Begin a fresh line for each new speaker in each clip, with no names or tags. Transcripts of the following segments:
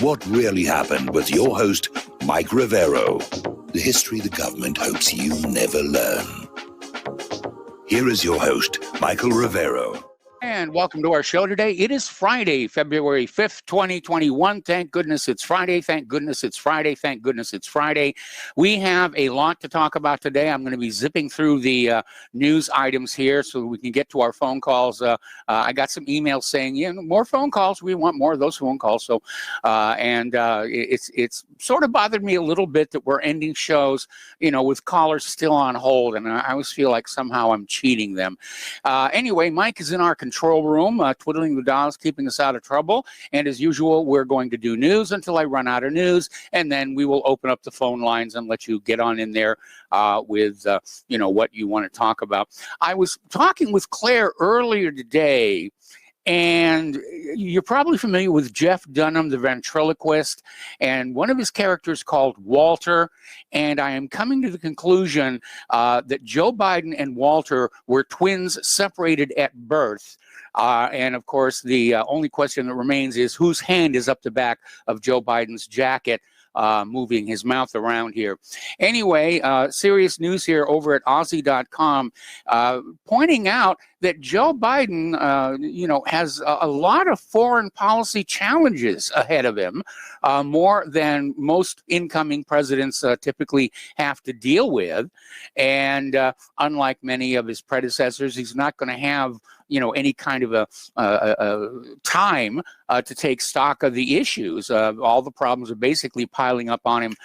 What really happened with your host, Mike Rivero. The history the government hopes you never learn. Here is your host, Michael Rivero.
And welcome to our show today. It is Friday, February 5th, 2021. Thank goodness it's Friday. Thank goodness it's Friday. Thank goodness it's Friday. We have a lot to talk about today. I'm going to be zipping through the news items here so we can get to our phone calls. I got some emails saying, more phone calls. We want more of those phone calls. So, it's sort of bothered me a little bit that we're ending shows, with callers still on hold. And I always feel like somehow I'm cheating them. Anyway, Mike is in our control room, twiddling the dials, keeping us out of trouble. And as usual, we're going to do news until I run out of news, and then we will open up the phone lines and let you get on in there with, what you want to talk about. I was talking with Claire earlier today, and you're probably familiar with Jeff Dunham, the ventriloquist, and one of his characters called Walter. And I am coming to the conclusion that Joe Biden and Walter were twins separated at birth. And of course, the only question that remains is whose hand is up the back of Joe Biden's jacket, moving his mouth around here. Anyway, serious news here over at Aussie.com, pointing out that Joe Biden, has a lot of foreign policy challenges ahead of him, more than most incoming presidents typically have to deal with. And unlike many of his predecessors, he's not going to have any kind of a time to take stock of the issues. All the problems are basically piling up on him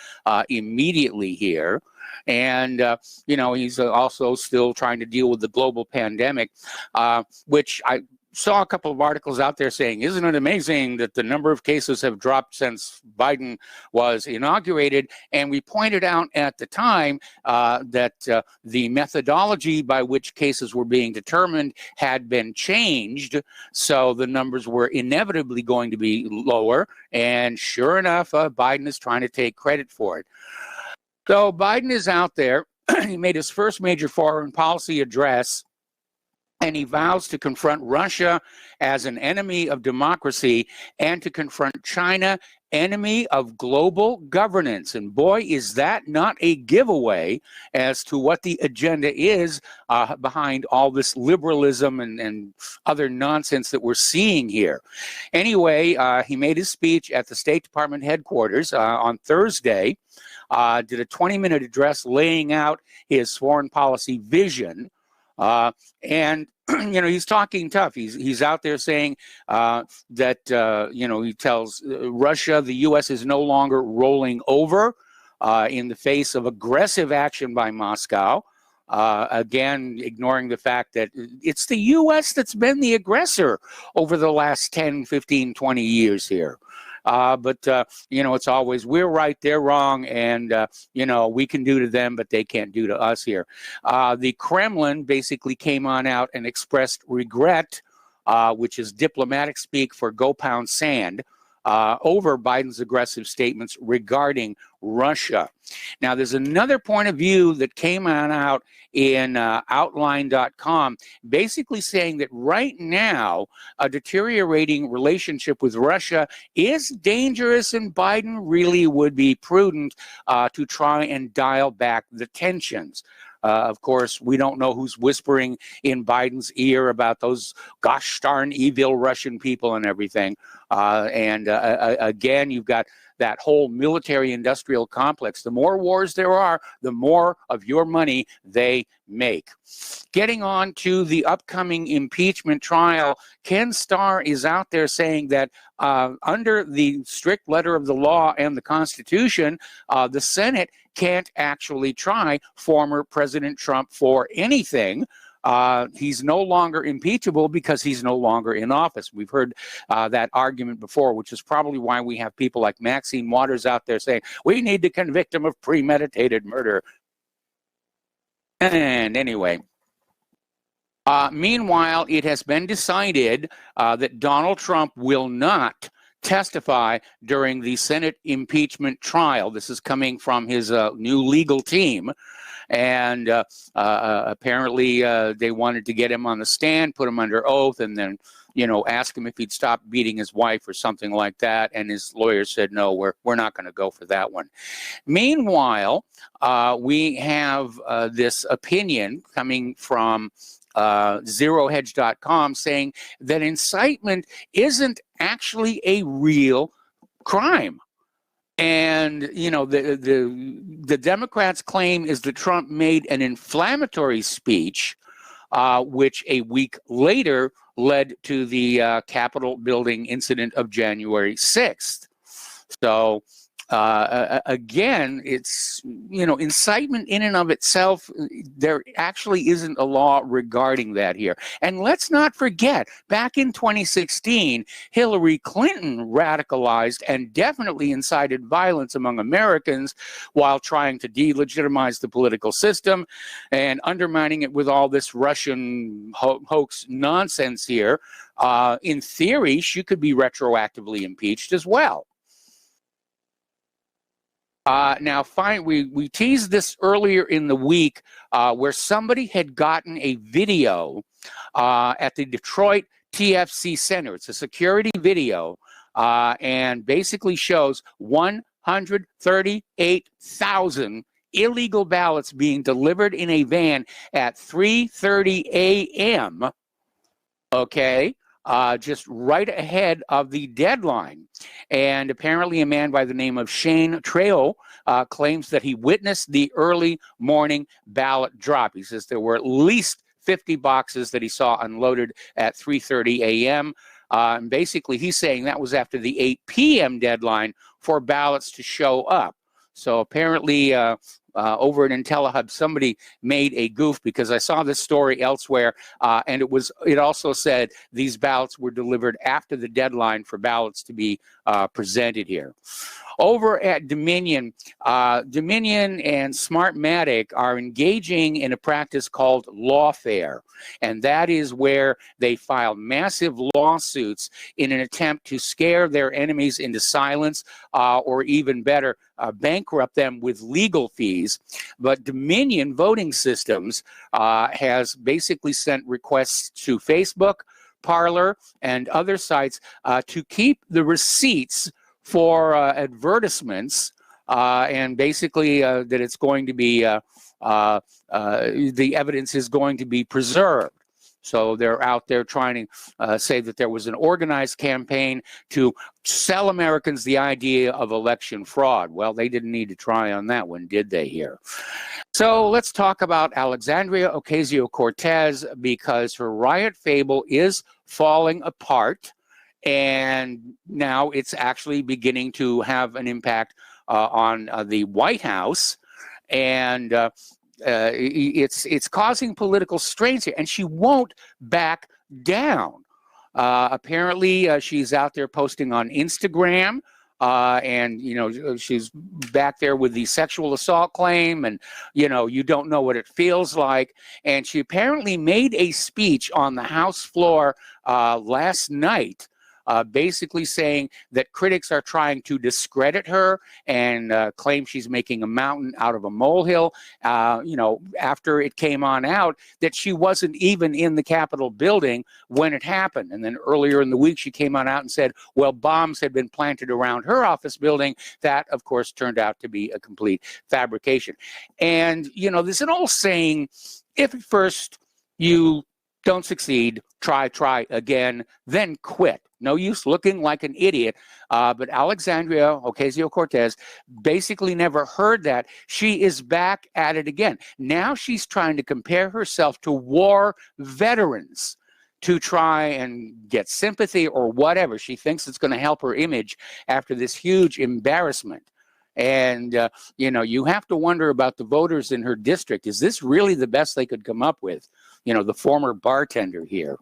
immediately here. And, he's also still trying to deal with the global pandemic, which I saw a couple of articles out there saying, isn't it amazing that the number of cases have dropped since Biden was inaugurated? And we pointed out at the time that the methodology by which cases were being determined had been changed. So the numbers were inevitably going to be lower. And sure enough, Biden is trying to take credit for it. So Biden is out there. He made his first major foreign policy address, and he vows to confront Russia as an enemy of democracy and to confront China, enemy of global governance. And boy, is that not a giveaway as to what the agenda is behind all this liberalism and other nonsense that we're seeing here. Anyway, he made his speech at the State Department headquarters on Thursday, did a 20-minute address laying out his foreign policy vision. And he's talking tough. He's out there saying that he tells Russia the U.S. is no longer rolling over in the face of aggressive action by Moscow. Again, ignoring the fact that it's the U.S. that's been the aggressor over the last 10, 15, 20 years here. But it's always, we're right, they're wrong, and, we can do to them, but they can't do to us here. The Kremlin basically came on out and expressed regret, which is diplomatic speak for go pound sand, over Biden's aggressive statements regarding Russia. Now, there's another point of view that came on out in Outline.com, basically saying that right now, a deteriorating relationship with Russia is dangerous, and Biden really would be prudent to try and dial back the tensions. Of course, we don't know who's whispering in Biden's ear about those gosh darn evil Russian people and everything. Again, you've got that whole military-industrial complex. The more wars there are, the more of your money they make. Getting on to the upcoming impeachment trial, Ken Starr is out there saying that under the strict letter of the law and the Constitution, the Senate can't actually try former President Trump for anything. He's no longer impeachable because he's no longer in office. We've heard that argument before, which is probably why we have people like Maxine Waters out there saying, we need to convict him of premeditated murder. And anyway, meanwhile, it has been decided that Donald Trump will not testify during the Senate impeachment trial. This is coming from his new legal team. And apparently they wanted to get him on the stand, put him under oath, and then, ask him if he'd stop beating his wife or something like that. And his lawyer said, no, we're not going to go for that one. Meanwhile, we have this opinion coming from zerohedge.com saying that incitement isn't actually a real crime. And, the Democrats' claim is that Trump made an inflammatory speech, which a week later led to the Capitol building incident of January 6th. So, again, it's, incitement in and of itself, there actually isn't a law regarding that here. And let's not forget, back in 2016, Hillary Clinton radicalized and definitely incited violence among Americans while trying to delegitimize the political system and undermining it with all this Russian hoax nonsense here. In theory, she could be retroactively impeached as well. Now, we teased this earlier in the week where somebody had gotten a video at the Detroit TFC Center. It's a security video and basically shows 138,000 illegal ballots being delivered in a van at 3:30 a.m., okay? Just right ahead of the deadline. And apparently a man by the name of Shane Trejo claims that he witnessed the early morning ballot drop. He says there were at least 50 boxes that he saw unloaded at 3:30 a.m. And basically he's saying that was after the 8 p.m. deadline for ballots to show up. So apparently over at IntelliHub, somebody made a goof, because I saw this story elsewhere, and it also said these ballots were delivered after the deadline for ballots to be presented here. Over at Dominion, Dominion and Smartmatic are engaging in a practice called lawfare, and that is where they file massive lawsuits in an attempt to scare their enemies into silence, or even better, bankrupt them with legal fees. But Dominion Voting Systems has basically sent requests to Facebook, Parler, and other sites to keep the receipts for advertisements, and basically that it's going to be, the evidence is going to be preserved. So they're out there trying to say that there was an organized campaign to sell Americans the idea of election fraud. Well, they didn't need to try on that one, did they here? So let's talk about Alexandria Ocasio-Cortez, because her riot fable is falling apart. And now it's actually beginning to have an impact on the White House, and it's causing political strains here, and she won't back down. Apparently, she's out there posting on Instagram, and she's back there with the sexual assault claim, and you don't know what it feels like. And she apparently made a speech on the House floor last night, basically saying that critics are trying to discredit her and claim she's making a mountain out of a molehill, after it came on out that she wasn't even in the Capitol building when it happened. And then earlier in the week, she came on out and said, well, bombs had been planted around her office building. That, of course, turned out to be a complete fabrication. And, there's an old saying, if at first you don't succeed, try again, then quit. No use looking like an idiot. But Alexandria Ocasio-Cortez basically never heard that. She is back at it again. Now she's trying to compare herself to war veterans to try and get sympathy or whatever. She thinks it's going to help her image after this huge embarrassment. And, you have to wonder about the voters in her district. Is this really the best they could come up with? The former bartender here.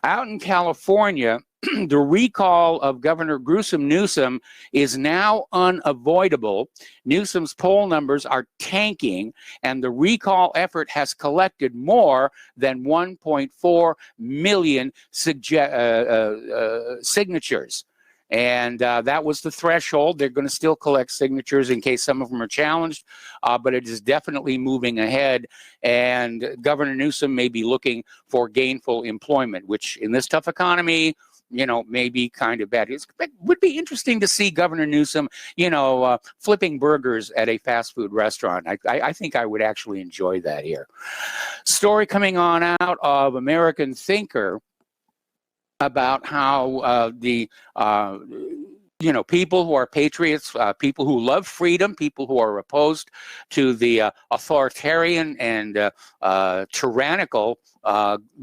Out in California, the recall of Governor Newsom is now unavoidable. Newsom's poll numbers are tanking, and the recall effort has collected more than 1.4 million signatures. And that was the threshold. They're going to still collect signatures in case some of them are challenged, but it is definitely moving ahead. And Governor Newsom may be looking for gainful employment, which in this tough economy, you know, may be kind of bad. It would be interesting to see Governor Newsom, you know, flipping burgers at a fast food restaurant. I think I would actually enjoy that here. Story coming on out of American Thinker about how you know, people who are patriots, people who love freedom, people who are opposed to the authoritarian and tyrannical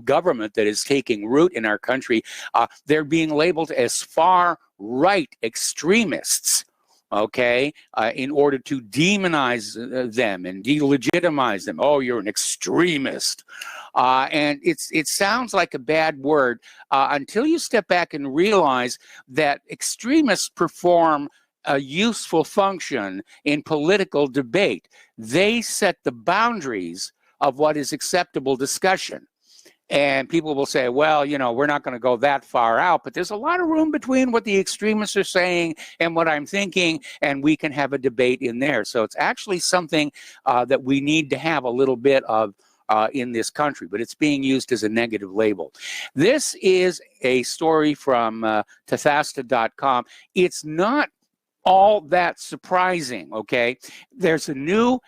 government that is taking root in our country, they're being labeled as far right extremists. Okay, in order to demonize them and delegitimize them. Oh, you're an extremist. And it sounds like a bad word until you step back and realize that extremists perform a useful function in political debate. They set the boundaries of what is acceptable discussion. And people will say, well, you know, we're not going to go that far out, but there's a lot of room between what the extremists are saying and what I'm thinking, and we can have a debate in there. So it's actually something that we need to have a little bit of in this country, but it's being used as a negative label. This is a story from Tethasta.com. It's not all that surprising, okay? There's a new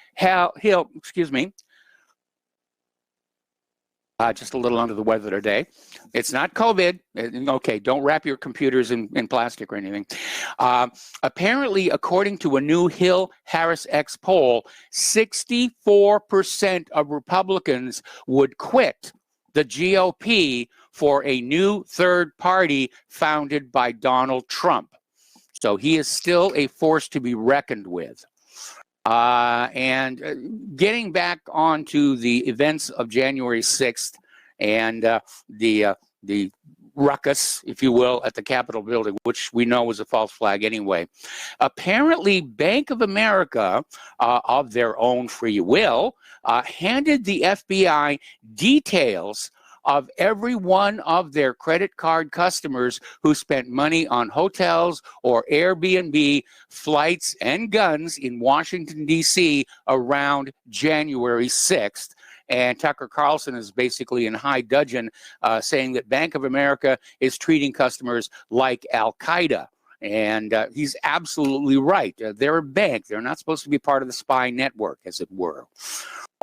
just a little under the weather today. It's not COVID. Okay, don't wrap your computers in plastic or anything. Apparently, according to a new Hill-Harris-X poll, 64% of Republicans would quit the GOP for a new third party founded by Donald Trump. So he is still a force to be reckoned with. And getting back onto the events of January 6th and the ruckus, if you will, at the Capitol building, which we know was a false flag anyway. Apparently, Bank of America, of their own free will, handed the FBI details of every one of their credit card customers who spent money on hotels or Airbnb, flights, and guns in Washington, D.C. around January 6th. And Tucker Carlson is basically in high dudgeon saying that Bank of America is treating customers like Al-Qaeda. And he's absolutely right. They're a bank. They're not supposed to be part of the spy network, as it were.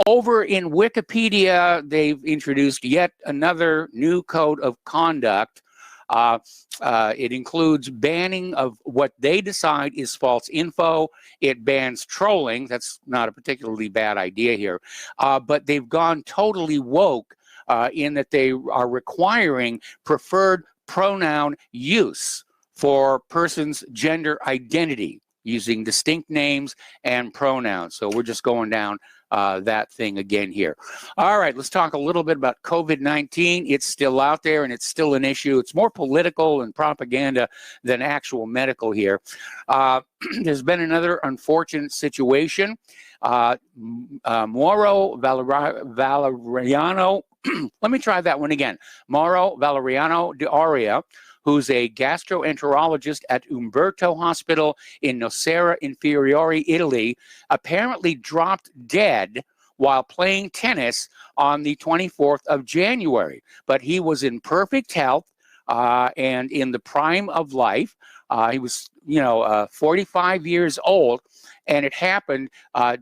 Over in Wikipedia, they've introduced yet another new code of conduct. It includes banning of what they decide is false info. It bans trolling. That's not a particularly bad idea here. But they've gone totally woke in that they are requiring preferred pronoun use for persons' gender identity using distinct names and pronouns. So we're just going down that thing again here. All right, let's talk a little bit about COVID-19. It's still out there and it's still an issue. It's more political and propaganda than actual medical here. There's been another unfortunate situation. Mauro Valeriano, let me try that one again. Mauro Valeriano de Aurea, who's a gastroenterologist at Umberto Hospital in Nocera Inferiore, Italy, apparently dropped dead while playing tennis on the 24th of January. But he was in perfect health and in the prime of life. He was, 45 years old, and it happened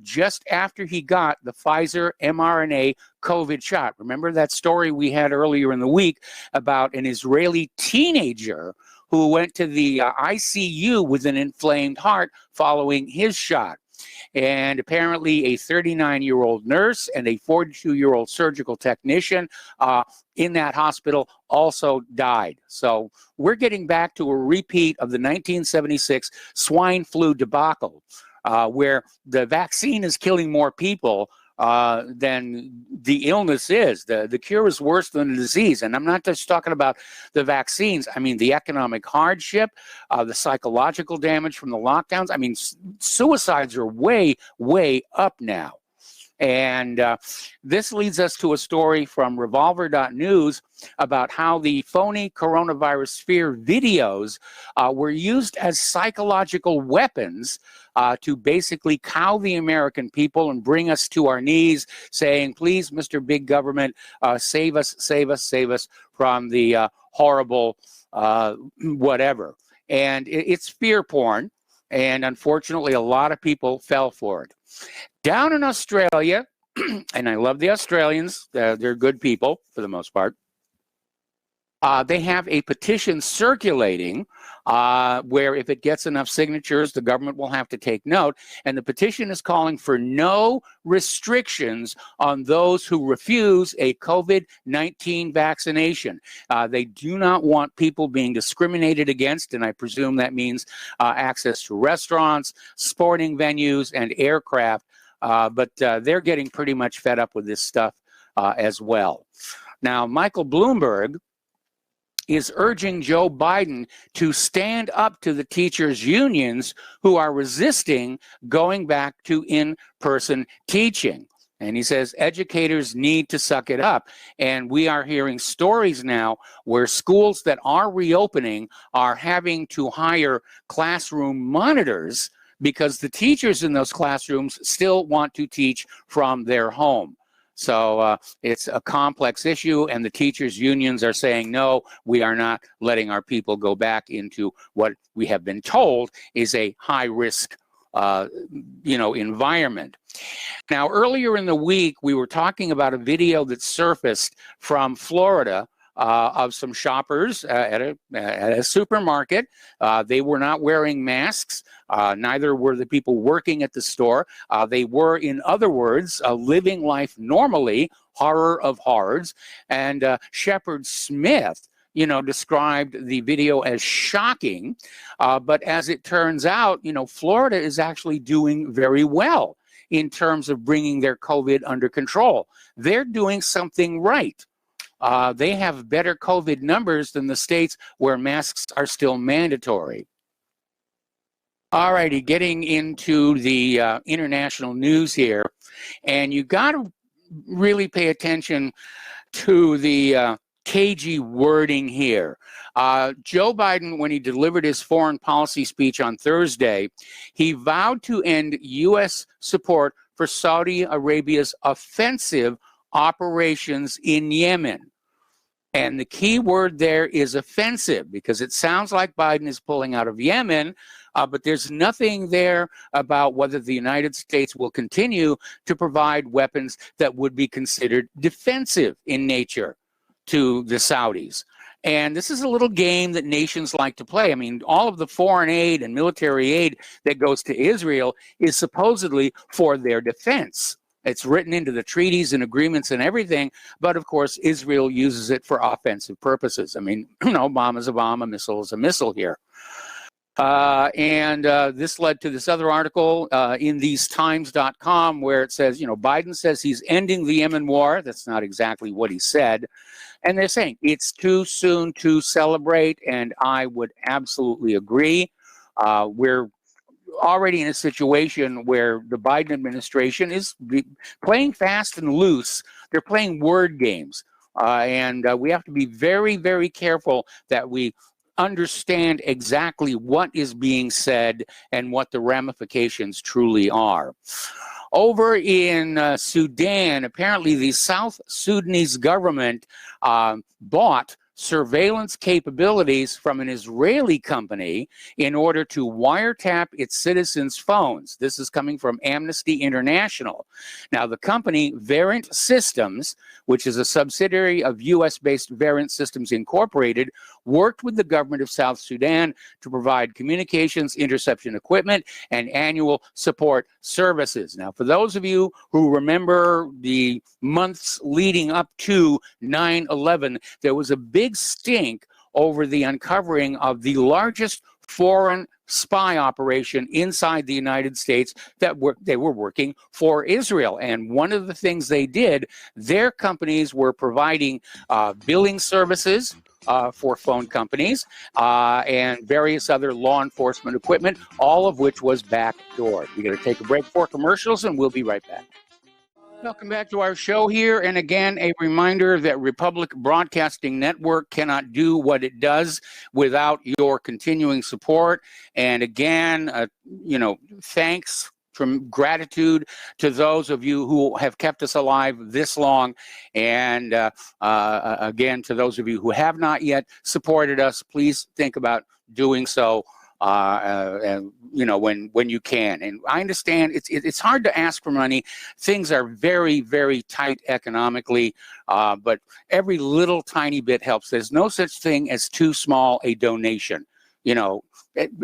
just after he got the Pfizer mRNA COVID shot. Remember that story we had earlier in the week about an Israeli teenager who went to the ICU with an inflamed heart following his shot. And apparently a 39-year-old nurse and a 42-year-old surgical technician in that hospital also died. So we're getting back to a repeat of the 1976 swine flu debacle, where the vaccine is killing more people than the illness is. The cure is worse than the disease. And I'm not just talking about the vaccines. I mean, the economic hardship, the psychological damage from the lockdowns. I mean, suicides are way, way up now. And this leads us to a story from Revolver.news about how the phony coronavirus fear videos were used as psychological weapons to basically cow the American people and bring us to our knees, saying, please, Mr. Big Government, save us, save us, save us from the horrible whatever. And it's fear porn. And unfortunately, a lot of people fell for it. Down in Australia, and I love the Australians, they're good people for the most part. They have a petition circulating where if it gets enough signatures, the government will have to take note. And the petition is calling for no restrictions on those who refuse a COVID-19 vaccination. They do not want people being discriminated against, and I presume that means access to restaurants, sporting venues, and aircraft. But they're getting pretty much fed up with this stuff as well. Now, Michael Bloomberg is urging Joe Biden to stand up to the teachers' unions who are resisting going back to in-person teaching. And he says educators need to suck it up. And we are hearing stories now where schools that are reopening are having to hire classroom monitors because the teachers in those classrooms still want to teach from their home. So it's a complex issue, and the teachers' unions are saying, no, we are not letting our people go back into what we have been told is a high-risk environment. Now, earlier in the week, we were talking about a video that surfaced from Florida of some shoppers at a supermarket. They were not wearing masks. Neither were the people working at the store. They were, in other words, living life normally, horror of horrors. And Shepard Smith, described the video as shocking. But as it turns out, Florida is actually doing very well in terms of bringing their COVID under control. They're doing something right. They have better COVID numbers than the states where masks are still mandatory. All righty, getting into the international news here. And you got to really pay attention to the cagey wording here. Joe Biden, when he delivered his foreign policy speech on Thursday, he vowed to end U.S. support for Saudi Arabia's offensive operations in Yemen. And the key word there is offensive, because it sounds like Biden is pulling out of Yemen, but there's nothing there about whether the United States will continue to provide weapons that would be considered defensive in nature to the Saudis. And this is a little game that nations like to play. I mean, all of the foreign aid and military aid that goes to Israel is supposedly for their defense. It's written into the treaties and agreements and everything, but of course, Israel uses it for offensive purposes. I mean, bomb is a bomb, a missile is a missile here. And this led to this other article in thesetimes.com where it says, Biden says he's ending the Yemen war. That's not exactly what he said. And they're saying it's too soon to celebrate, and I would absolutely agree. We're already in a situation where the Biden administration is playing fast and loose. They're playing word games. And we have to be very, very careful that we understand exactly what is being said and what the ramifications truly are. Over in Sudan, apparently the South Sudanese government bought surveillance capabilities from an Israeli company in order to wiretap its citizens' phones. This is coming from Amnesty International. Now, the company Verint Systems, which is a subsidiary of U.S.-based Verint Systems Incorporated, worked with the government of South Sudan to provide communications interception equipment and annual support services. Now, for those of you who remember the months leading up to 9/11, there was a big stink over the uncovering of the largest foreign spy operation inside the United States that they were working for Israel. And one of the things they did, their companies were providing billing services for phone companies and various other law enforcement equipment, all of which was backdoored. We're going to take a break for commercials, and we'll be right back. Welcome back to our show here. And again, a reminder that Republic Broadcasting Network cannot do what it does without your continuing support. And again, thanks from gratitude to those of you who have kept us alive this long. And again, to those of you who have not yet supported us, please think about doing so. When you can. And I understand it's hard to ask for money. Things are very, very tight economically, but every little tiny bit helps. There's no such thing as too small a donation.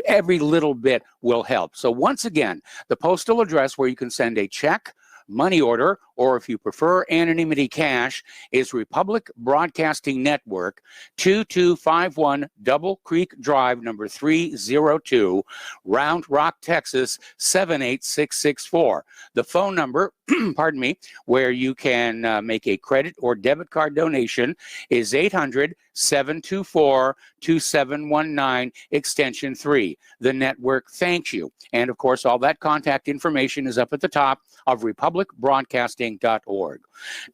Every little bit will help. So once again, the postal address where you can send a check, money order, or if you prefer anonymity cash, is Republic Broadcasting Network, 2251 Double Creek Drive, number 302, Round Rock, Texas, 78664. The phone number, pardon me, where you can make a credit or debit card donation is 800-724-2719, extension 3. The network thanks you. And of course, all that contact information is up at the top of republicbroadcasting.org.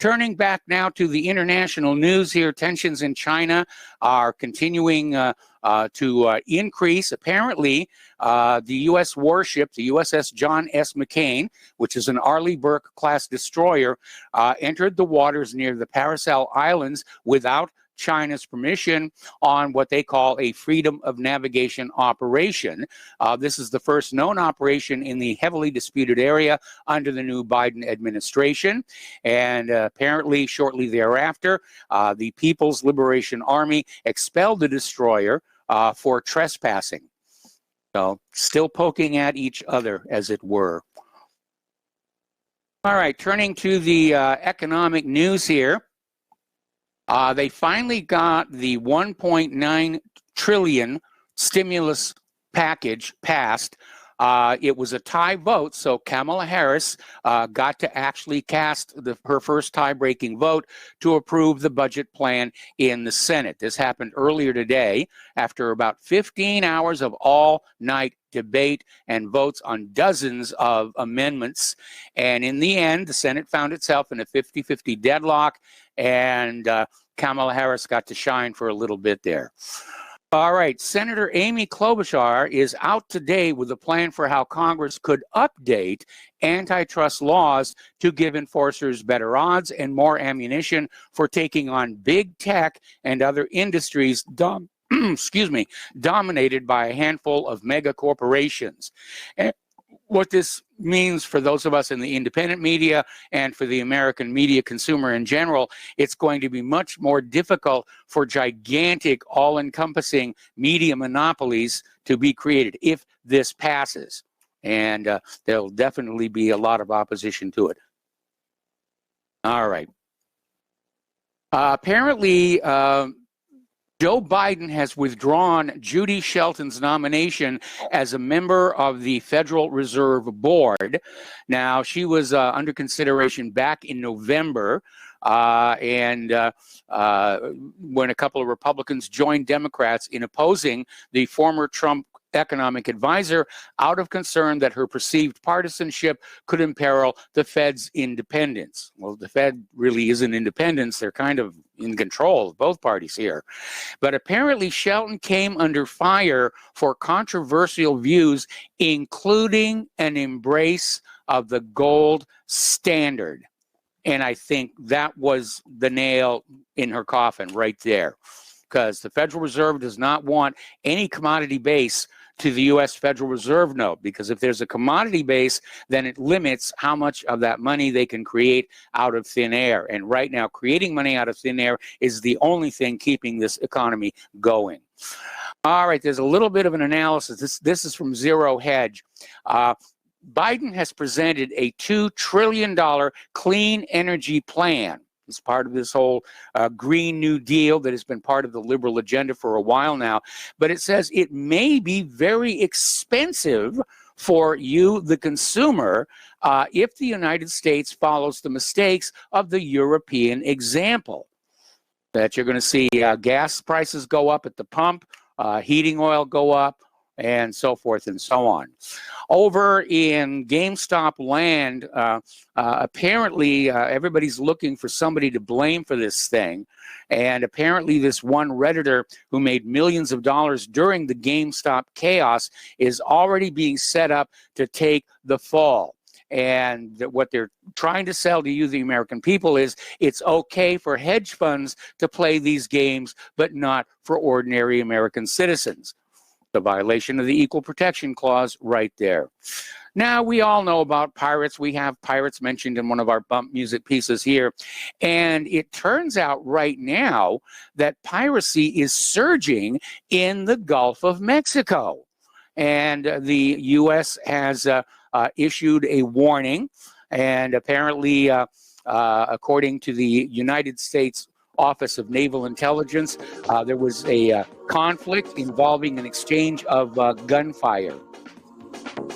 Turning back now to the international news here, tensions in China are continuing to increase. Apparently, the U.S. warship, the USS John S. McCain, which is an Arleigh Burke-class destroyer, entered the waters near the Paracel Islands without China's permission on what they call a freedom of navigation operation. This is the first known operation in the heavily disputed area under the new Biden administration. And apparently shortly thereafter, the People's Liberation Army expelled the destroyer for trespassing. So still poking at each other, as it were. All right, turning to the economic news here. They finally got the $1.9 trillion stimulus package passed. It was a tie vote, so Kamala Harris got to actually cast her first tie-breaking vote to approve the budget plan in the Senate. This happened earlier today after about 15 hours of all-night debate and votes on dozens of amendments. And in the end, the Senate found itself in a 50-50 deadlock, and Kamala Harris got to shine for a little bit there. All right, Senator Amy Klobuchar is out today with a plan for how Congress could update antitrust laws to give enforcers better odds and more ammunition for taking on big tech and other industries dominated by a handful of mega corporations. And what this means for those of us in the independent media and for the American media consumer in general, it's going to be much more difficult for gigantic, all-encompassing media monopolies to be created if this passes. And there'll definitely be a lot of opposition to it. All right. Apparently, Joe Biden has withdrawn Judy Shelton's nomination as a member of the Federal Reserve Board. Now, she was under consideration back in November, when a couple of Republicans joined Democrats in opposing the former Trump economic advisor out of concern that her perceived partisanship could imperil the Fed's independence. Well, the Fed really isn't independence. They're kind of in control of both parties here. But apparently Shelton came under fire for controversial views, including an embrace of the gold standard. And I think that was the nail in her coffin right there, because the Federal Reserve does not want any commodity base to the U.S. Federal Reserve note, because if there's a commodity base, then it limits how much of that money they can create out of thin air. And right now, creating money out of thin air is the only thing keeping this economy going. All right, there's a little bit of an analysis. This is from Zero Hedge. Biden has presented a $2 trillion clean energy plan. It's part of this whole Green New Deal that has been part of the liberal agenda for a while now. But it says it may be very expensive for you, the consumer, if the United States follows the mistakes of the European example. That you're going to see gas prices go up at the pump, heating oil go up, and so forth and so on. Over in GameStop land, apparently everybody's looking for somebody to blame for this thing. And apparently this one Redditor who made millions of dollars during the GameStop chaos is already being set up to take the fall. And what they're trying to sell to you, the American people, is it's okay for hedge funds to play these games, but not for ordinary American citizens. The violation of the Equal Protection Clause right there. Now, we all know about pirates. We have pirates mentioned in one of our bump music pieces here. And it turns out right now that piracy is surging in the Gulf of Mexico. And the U.S. has issued a warning. And apparently, according to the United States Office of Naval Intelligence, there was a conflict involving an exchange of gunfire.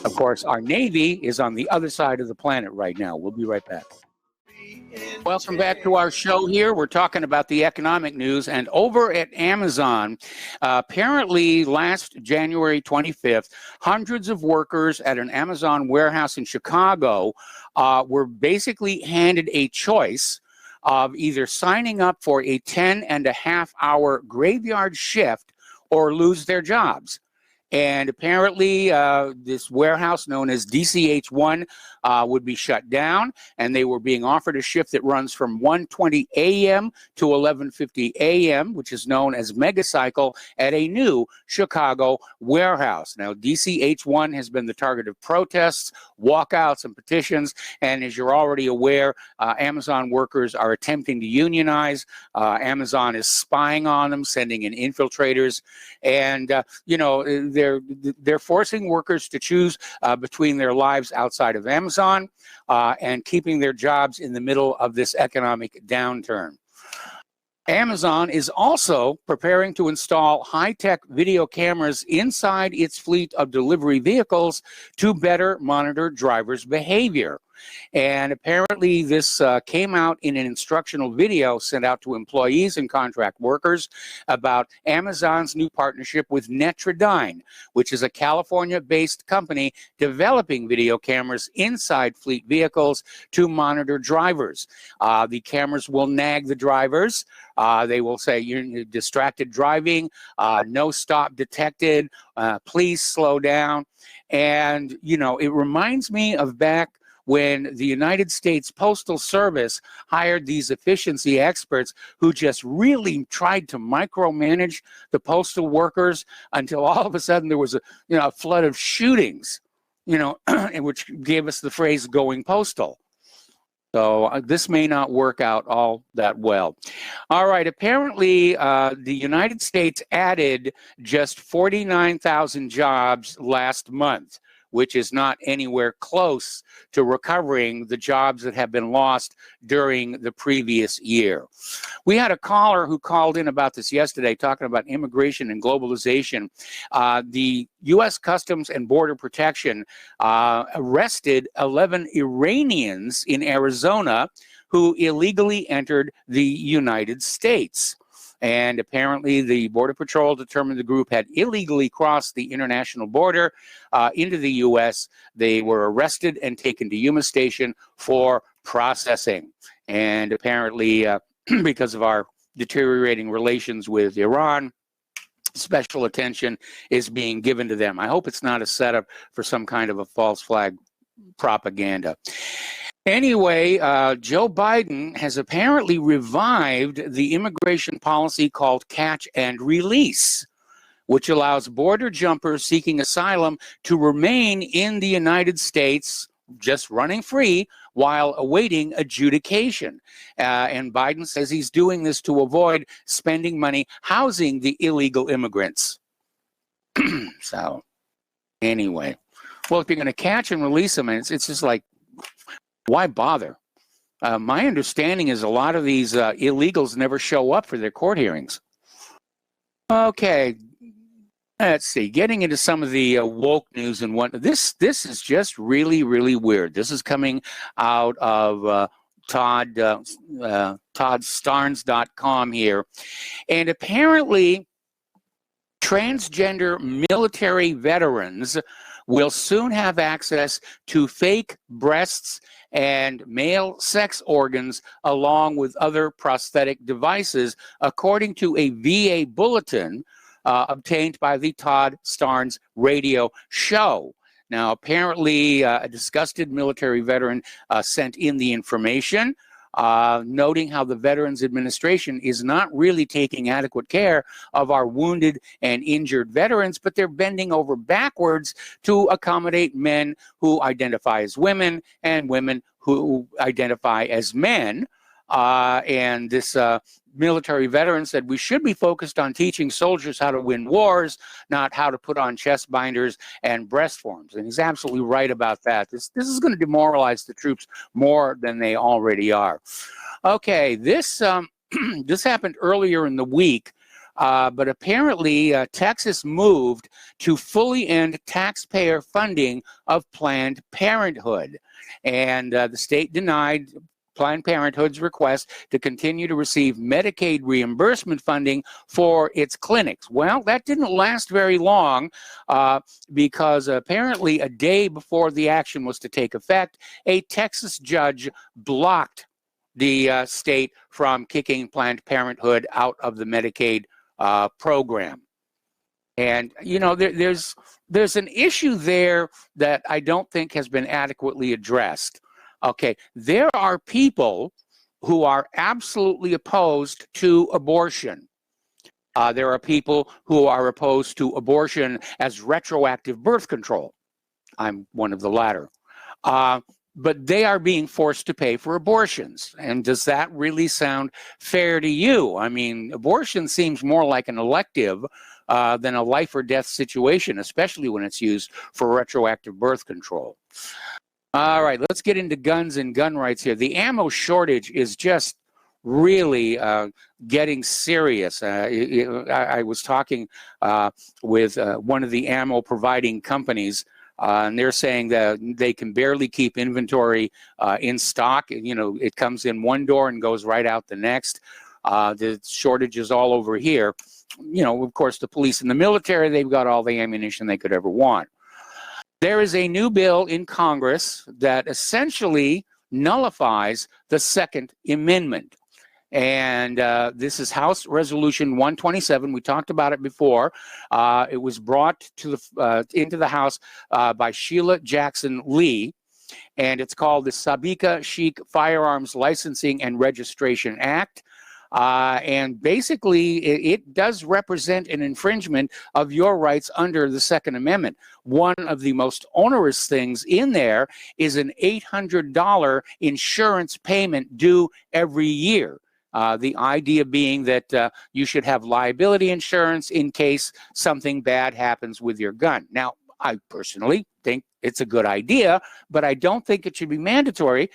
Of course, our Navy is on the other side of the planet right now. We'll be right back. Welcome back to our show here. We're talking about the economic news. And over at Amazon, apparently last January 25th, hundreds of workers at an Amazon warehouse in Chicago were basically handed a choice of either signing up for a 10.5-hour graveyard shift or lose their jobs. And apparently this warehouse known as DCH1 would be shut down, and they were being offered a shift that runs from 1:20 a.m. to 11:50 a.m., which is known as Megacycle, at a new Chicago warehouse. Now, DCH1 has been the target of protests, walkouts, and petitions, and as you're already aware, Amazon workers are attempting to unionize. Amazon is spying on them, sending in infiltrators, and they're forcing workers to choose between their lives outside of Amazon and keeping their jobs in the middle of this economic downturn. Amazon is also preparing to install high-tech video cameras inside its fleet of delivery vehicles to better monitor drivers' behavior. And apparently this came out in an instructional video sent out to employees and contract workers about Amazon's new partnership with Netrodyne, which is a California-based company developing video cameras inside fleet vehicles to monitor drivers. The cameras will nag the drivers. They will say, you're distracted driving, no stop detected, please slow down. And, it reminds me of back when the United States Postal Service hired these efficiency experts who just really tried to micromanage the postal workers until all of a sudden there was a flood of shootings, which gave us the phrase going postal. So this may not work out all that well. All right, apparently the United States added just 49,000 jobs last month, which is not anywhere close to recovering the jobs that have been lost during the previous year. We had a caller who called in about this yesterday, talking about immigration and globalization. The U.S. Customs and Border Protection arrested 11 Iranians in Arizona who illegally entered the United States. And apparently the Border Patrol determined the group had illegally crossed the international border into the U.S. They were arrested and taken to Yuma Station for processing. And apparently, because of our deteriorating relations with Iran, special attention is being given to them. I hope it's not a setup for some kind of a false flag propaganda. Anyway, Joe Biden has apparently revived the immigration policy called catch and release, which allows border jumpers seeking asylum to remain in the United States, just running free, while awaiting adjudication. And Biden says he's doing this to avoid spending money housing the illegal immigrants. So, anyway. Well, if you're going to catch and release them, it's just like, why bother? My understanding is a lot of these illegals never show up for their court hearings. Okay, let's see. Getting into some of the woke news and what this is just really, really weird. This is coming out of ToddStarnes.com here, and apparently Transgender military veterans will soon have access to fake breasts and male sex organs along with other prosthetic devices, according to a VA bulletin obtained by the Todd Starnes radio show. Now, apparently, a disgusted military veteran sent in the information, noting how the Veterans Administration is not really taking adequate care of our wounded and injured veterans, but they're bending over backwards to accommodate men who identify as women and women who identify as men. And this military veteran said we should be focused on teaching soldiers how to win wars, not how to put on chest binders and breast forms. And he's absolutely right about that. This is going to demoralize the troops more than they already are. Okay, this this happened earlier in the week, but apparently Texas moved to fully end taxpayer funding of Planned Parenthood. And the state denied Planned Parenthood's request to continue to receive Medicaid reimbursement funding for its clinics. Well, that didn't last very long because apparently a day before the action was to take effect, a Texas judge blocked the state from kicking Planned Parenthood out of the Medicaid program. And, you know, there's an issue there that I don't think has been adequately addressed. Okay, there are people who are absolutely opposed to abortion. There are people who are opposed to abortion as retroactive birth control. I'm one of the latter. But they are being forced to pay for abortions. And does that really sound fair to you? I mean, abortion seems more like an elective than a life or death situation, especially when it's used for retroactive birth control. All right, let's get into guns and gun rights here. The ammo shortage is just really getting serious. I was talking with one of the ammo providing companies, and they're saying that they can barely keep inventory in stock. You know, it comes in one door and goes right out the next. The shortage is all over here. You know, of course, the police and the military, they've got all the ammunition they could ever want. There is a new bill in Congress that essentially nullifies the Second Amendment. And this is House Resolution 127. We talked about it before. It was brought to into the House by Sheila Jackson Lee, and it's called the Sabika Sheikh Firearms Licensing and Registration Act. And basically, it does represent an infringement of your rights under the Second Amendment. One of the most onerous things in there is an $800 insurance payment due every year. The idea being that you should have liability insurance in case something bad happens with your gun. Now, I personally think it's a good idea, but I don't think it should be mandatory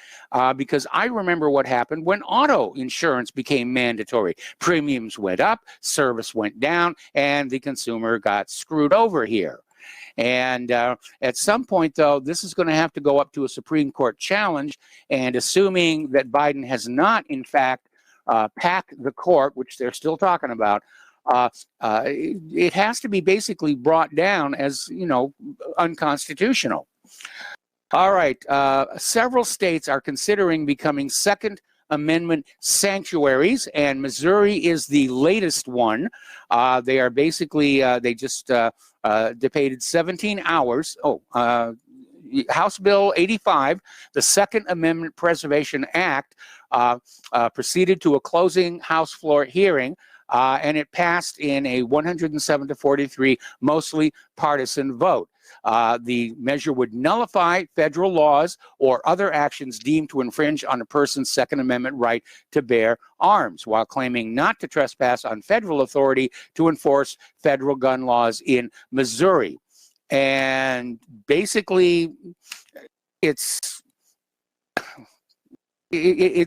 because I remember what happened when auto insurance became mandatory. Premiums went up, service went down, and the consumer got screwed over here. And at some point, though, this is going to have to go up to a Supreme Court challenge, and assuming that Biden has not, in fact, packed the court, which they're still talking about, it has to be basically brought down as, you know, unconstitutional. All right. Several states are considering becoming Second Amendment sanctuaries, and Missouri is the latest one. They are basically, they just debated 17 hours. House Bill 85, the Second Amendment Preservation Act, proceeded to a closing House floor hearing. And it passed in a 107-43, mostly partisan vote. The measure would nullify federal laws or other actions deemed to infringe on a person's Second Amendment right to bear arms, while claiming not to trespass on federal authority to enforce federal gun laws in Missouri. And basically, it's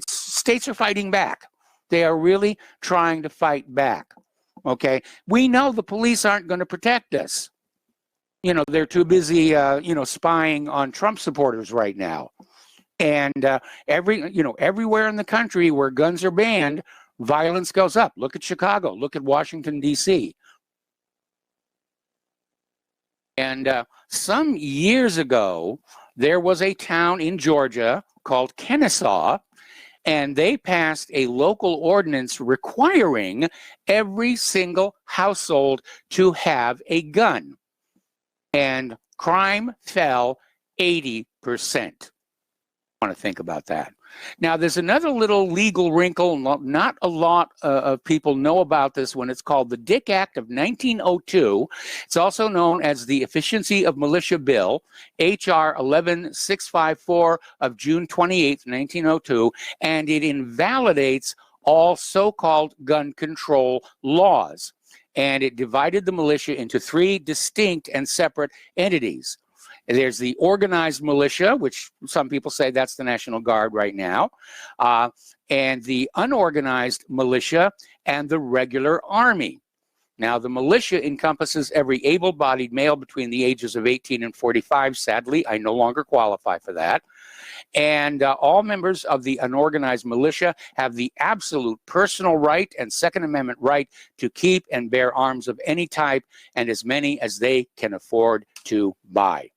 states are fighting back. They are really trying to fight back, okay? We know the police aren't going to protect us. You know, they're too busy, spying on Trump supporters right now. And everywhere in the country where guns are banned, violence goes up. Look at Chicago. Look at Washington, D.C. And some years ago, there was a town in Georgia called Kennesaw, and they passed a local ordinance requiring every single household to have a gun. And crime fell 80%. I want to think about that. Now, there's another little legal wrinkle. Not a lot of people know about this one. It's called the Dick Act of 1902. It's also known as the Efficiency of Militia Bill, H.R. 11654 of June 28, 1902, and it invalidates all so-called gun control laws. And it divided the militia into three distinct and separate entities. There's the organized militia, which some people say that's the National Guard right now, and the unorganized militia and the regular army. Now, the militia encompasses every able-bodied male between the ages of 18 and 45. Sadly, I no longer qualify for that. And all members of the unorganized militia have the absolute personal right and Second Amendment right to keep and bear arms of any type and as many as they can afford to buy.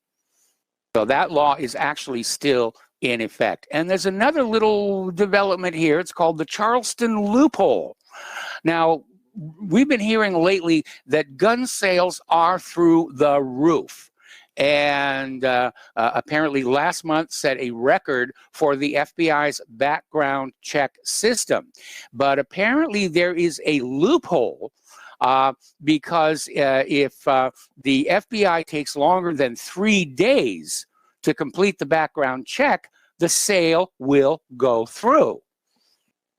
So that law is actually still in effect. And there's another little development here. It's called the Charleston loophole. Now, we've been hearing lately that gun sales are through the roof. And apparently last month set a record for the FBI's background check system. But apparently there is a loophole because if the FBI takes longer than 3 days to complete the background check, the sale will go through.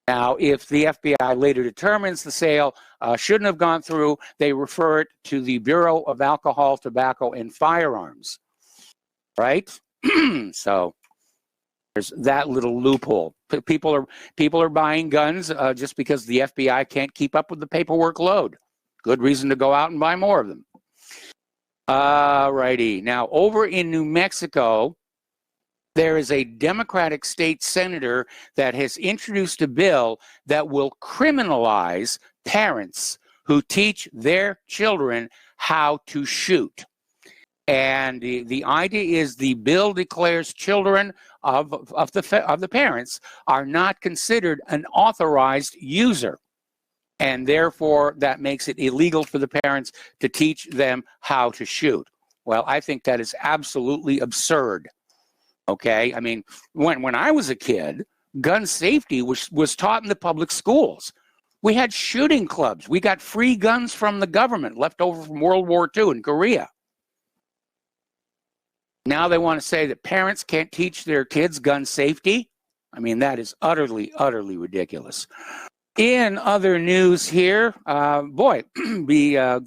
Now, if the FBI later determines the sale shouldn't have gone through, they refer it to the Bureau of Alcohol, Tobacco, and Firearms, right? So there's that little loophole. People are buying guns just because the FBI can't keep up with the paperwork load. Good reason to go out and buy more of them. Righty. Now, over in New Mexico, there is a Democratic state senator that has introduced a bill that will criminalize parents who teach their children how to shoot. And the idea is the bill declares children of the parents are not considered an authorized user. And therefore, that makes it illegal for the parents to teach them how to shoot. Well, I think that is absolutely absurd. Okay, I mean, when I was a kid, gun safety was taught in the public schools. We had shooting clubs. We got free guns from the government left over from World War II in Korea. Now they want to say that parents can't teach their kids gun safety. I mean, that is utterly, utterly ridiculous. In other news here, boy, be a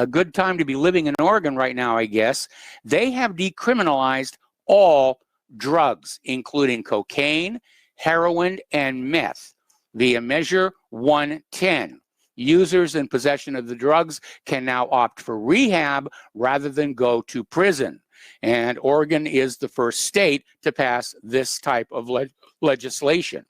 good time to be living in Oregon right now, I guess. They have decriminalized all drugs, including cocaine, heroin, and meth, via Measure 110. Users in possession of the drugs can now opt for rehab rather than go to prison. And Oregon is the first state to pass this type of legislation.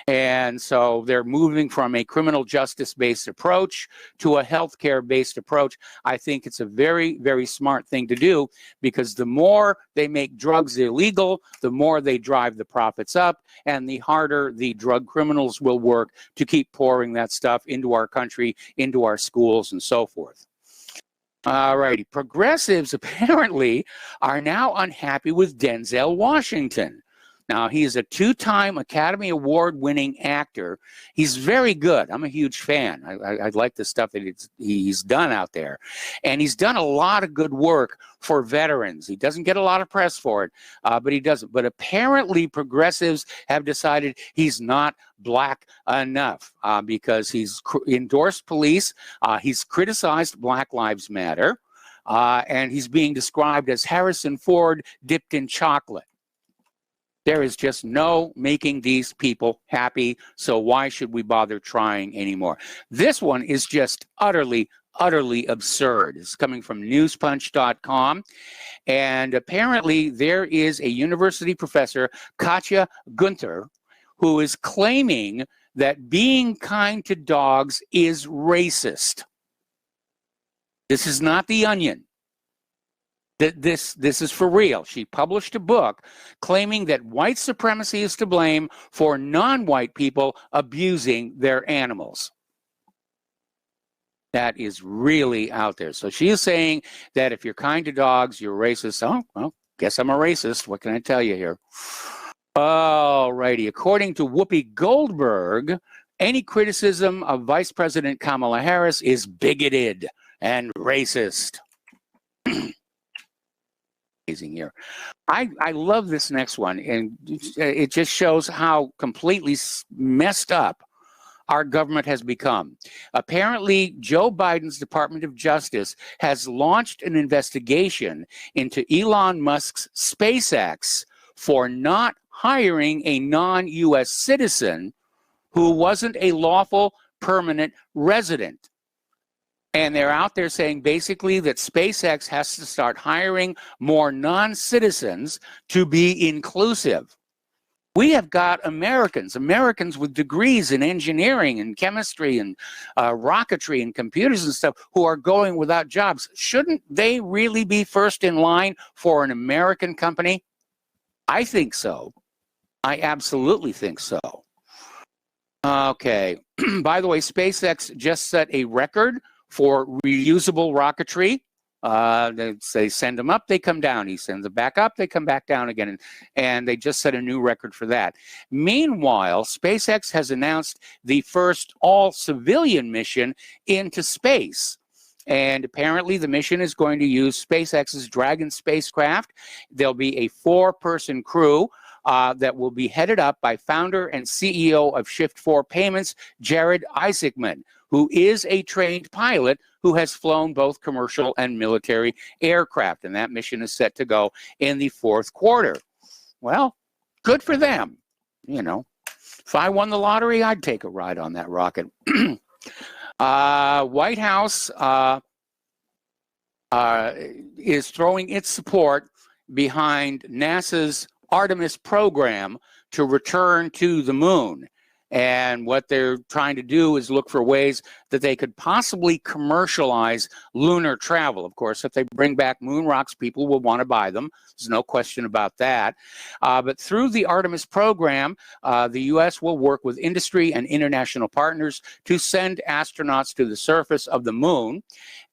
And so they're moving from a criminal justice-based approach to a healthcare-based approach. I think it's a very, very smart thing to do, because the more they make drugs illegal, the more they drive the profits up, and the harder the drug criminals will work to keep pouring that stuff into our country, into our schools, and so forth. All righty. Progressives apparently are now unhappy with Denzel Washington. Now, he's a two-time Academy Award-winning actor. He's very good. I'm a huge fan. I like the stuff that he's done out there. And he's done a lot of good work for veterans. He doesn't get a lot of press for it, but he doesn't. But apparently, progressives have decided he's not black enough because he's endorsed police. He's criticized Black Lives Matter. And he's being described as Harrison Ford dipped in chocolate. There is just no making these people happy, so why should we bother trying anymore? This one is just utterly, utterly absurd. It's coming from newspunch.com, and apparently there is a university professor, Katja Gunther, who is claiming that being kind to dogs is racist. This is not The Onion. This is for real. She published a book claiming that white supremacy is to blame for non-white people abusing their animals. That is really out there. So she is saying that if you're kind to dogs, you're racist. Oh, well, guess I'm a racist. What can I tell you here? All righty. According to Whoopi Goldberg, any criticism of Vice President Kamala Harris is bigoted and racist. Amazing here. I love this next one, and it just shows how completely messed up our government has become. Apparently, Joe Biden's Department of Justice has launched an investigation into Elon Musk's SpaceX for not hiring a non-U.S. citizen who wasn't a lawful permanent resident. And they're out there saying basically that SpaceX has to start hiring more non-citizens to be inclusive. We have got Americans with degrees in engineering and chemistry and rocketry and computers and stuff who are going without jobs. Shouldn't they really be first in line for an American company? I think so. I absolutely think so. Okay. By the way, SpaceX just set a record for reusable rocketry. They send them up, they come down. He sends them back up, they come back down again. And they just set a new record for that. Meanwhile, SpaceX has announced the first all-civilian mission into space. And apparently the mission is going to use SpaceX's Dragon spacecraft. There'll be a 4-person crew that will be headed up by founder and CEO of Shift4 Payments, Jared Isaacman, who is a trained pilot who has flown both commercial and military aircraft. And that mission is set to go in the 4th quarter. Well, good for them. You know, if I won the lottery, I'd take a ride on that rocket. White House is throwing its support behind NASA's Artemis program to return to the moon. And what they're trying to do is look for ways that they could possibly commercialize lunar travel. Of course, if they bring back moon rocks, people will want to buy them. There's no question about that. But through the Artemis program, the U.S. will work with industry and international partners to send astronauts to the surface of the moon.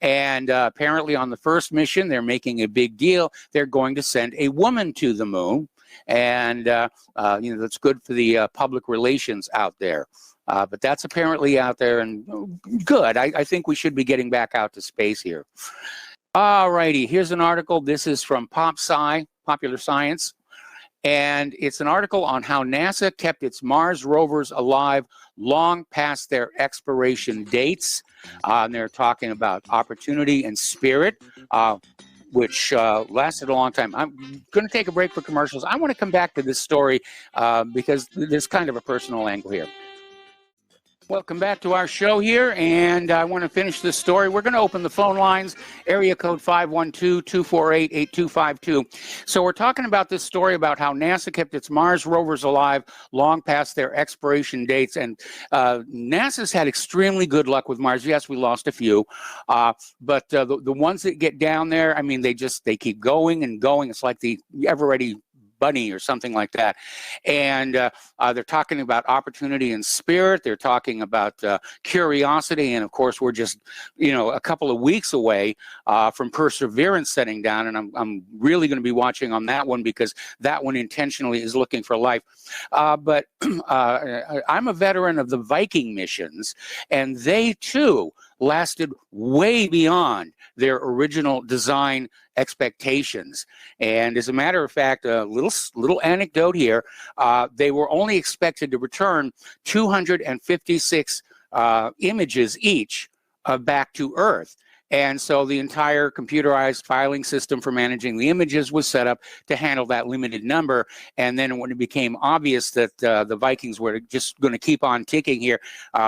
And apparently on the first mission, they're making a big deal. They're going to send a woman to the moon. And, you know, that's good for the public relations out there. But that's apparently out there, and good. I think we should be getting back out to space here. All righty, here's an article. This is from Popular Science. And it's an article on how NASA kept its Mars rovers alive long past their expiration dates. And they're talking about Opportunity and Spirit, which lasted a long time. I'm going to take a break for commercials. I want to come back to this story because there's kind of a personal angle here. Welcome back to our show here, and I want to finish this story. We're going to open the phone lines, area code 512-248-8252. So we're talking about this story about how NASA kept its Mars rovers alive long past their expiration dates, and NASA's had extremely good luck with Mars. Yes, we lost a few, but the ones that get down there, I mean, they keep going and going. It's like the ever-ready bunny or something like that. And they're talking about Opportunity and Spirit. They're talking about Curiosity. And of course, we're just, you know, a couple of weeks away from Perseverance setting down. And I'm really going to be watching on that one because that one intentionally is looking for life. But I'm a veteran of the Viking missions, and they too lasted way beyond their original design expectations. And as a matter of fact, a little anecdote here, they were only expected to return 256 images each back to Earth. And so the entire computerized filing system for managing the images was set up to handle that limited number. And then when it became obvious that the Vikings were just going to keep on ticking here,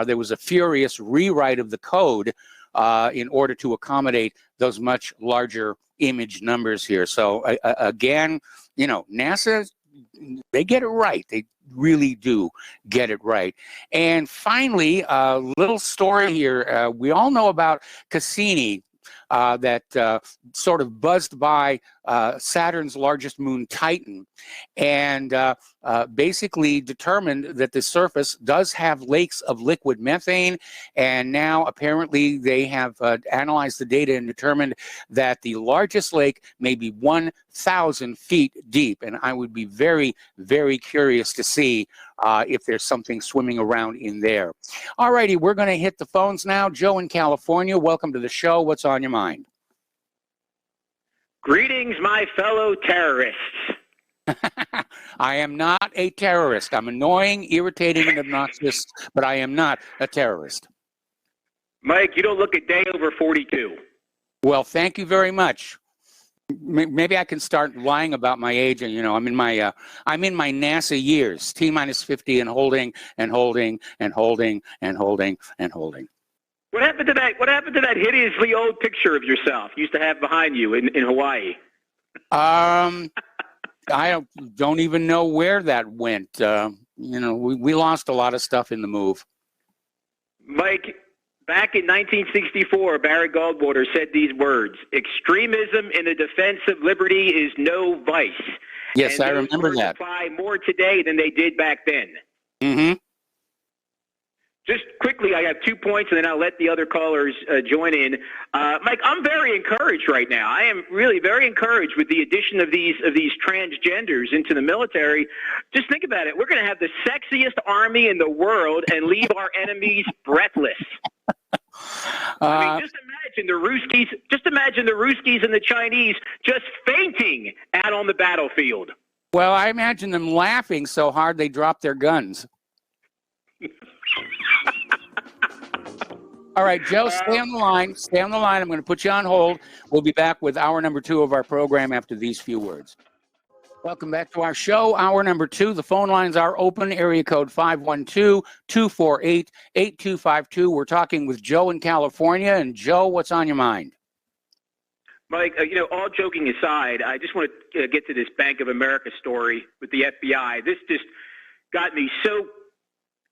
there was a furious rewrite of the code in order to accommodate those much larger image numbers here. So again, you know, NASA, they get it right. They really do get it right. And finally, a little story here. We all know about Cassini, that sort of buzzed by Saturn's largest moon, Titan, and basically determined that the surface does have lakes of liquid methane. And now apparently they have analyzed the data and determined that the largest lake may be 1,000 feet deep. And I would be very, very curious to see if there's something swimming around in there. All righty, we're going to hit the phones now. Joe in California, welcome to the show. What's on your mind?
Greetings, my fellow terrorists.
I am not a terrorist. I'm annoying, irritating, and obnoxious, but I am not a terrorist.
Mike, you don't look a day over 42.
Well, thank you very much. Maybe I can start lying about my age. And, you know, I'm in my NASA years, T-minus 50 and holding and holding and holding and holding and holding.
What happened to that? What happened to that hideously old picture of yourself you used to have behind you in Hawaii?
I don't even know where that went. You know, we lost a lot of stuff in the move.
Mike, back in 1964, Barry Goldwater said these words: "Extremism in the defense of liberty is no vice."
Yes,
and
I remember that.
Apply more today than they did back then.
Mm-hmm.
Just quickly, I have 2 points, and then I'll let the other callers join in. Mike, I'm very encouraged right now. I am really very encouraged with the addition of these transgenders into the military. Just think about it. We're going to have the sexiest army in the world and leave our enemies breathless. I mean, just imagine the Ruskies. Just imagine the Ruskies and the Chinese just fainting out on the battlefield.
Well, I imagine them laughing so hard they drop their guns. All right, Joe, stay on the line. Stay on the line. I'm going to put you on hold. We'll be back with hour number 2 of our program after these few words. Welcome back to our show, hour number 2. The phone lines are open, area code 512-248-8252. We're talking with Joe in California. And Joe, what's on your mind?
Mike, you know, all joking aside, I just want to get to this Bank of America story with the FBI. This just got me so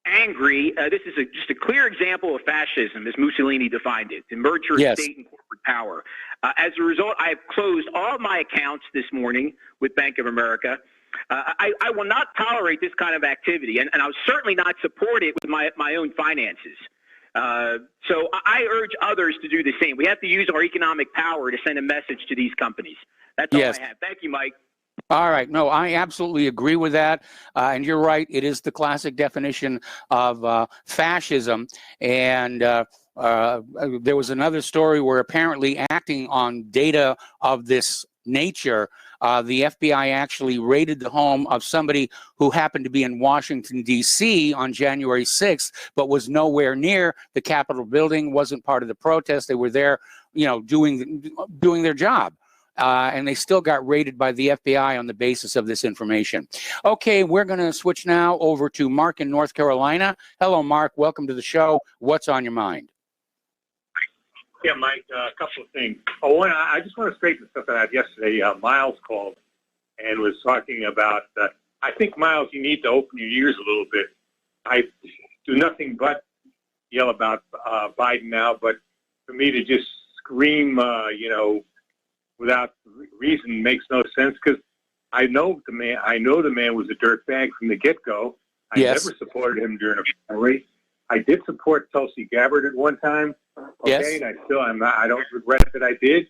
angry. This is just a clear example of fascism, as Mussolini defined it, the merger of state and corporate power. As a result, I have closed all my accounts this morning with Bank of America. I will not tolerate this kind of activity, and I'll certainly not support it with my own finances. So I urge others to do the same. We have to use our economic power to send a message to these companies. That's all I have. Thank you, Mike.
All right. No, I absolutely agree with that. And you're right. It is the classic definition of fascism. And there was another story where apparently acting on data of this nature, the FBI actually raided the home of somebody who happened to be in Washington, D.C. on January 6th, but was nowhere near the Capitol building, wasn't part of the protest. They were there, you know, doing their job. And they still got raided by the FBI on the basis of this information. Okay, we're going to switch now over to Mark in North Carolina. Hello, Mark. Welcome to the show. What's on your mind?
Yeah, Mike, a couple of things. Oh, one, I just want to straighten stuff out. Yesterday, Miles called and was talking about, I think, Miles, you need to open your ears a little bit. I do nothing but yell about Biden now, but for me to just scream, you know, without reason makes no sense, because I know the man. I know the man was a dirtbag from the get-go. I never supported him during a primary. I did support Tulsi Gabbard at one time. Okay, and I don't regret that I did.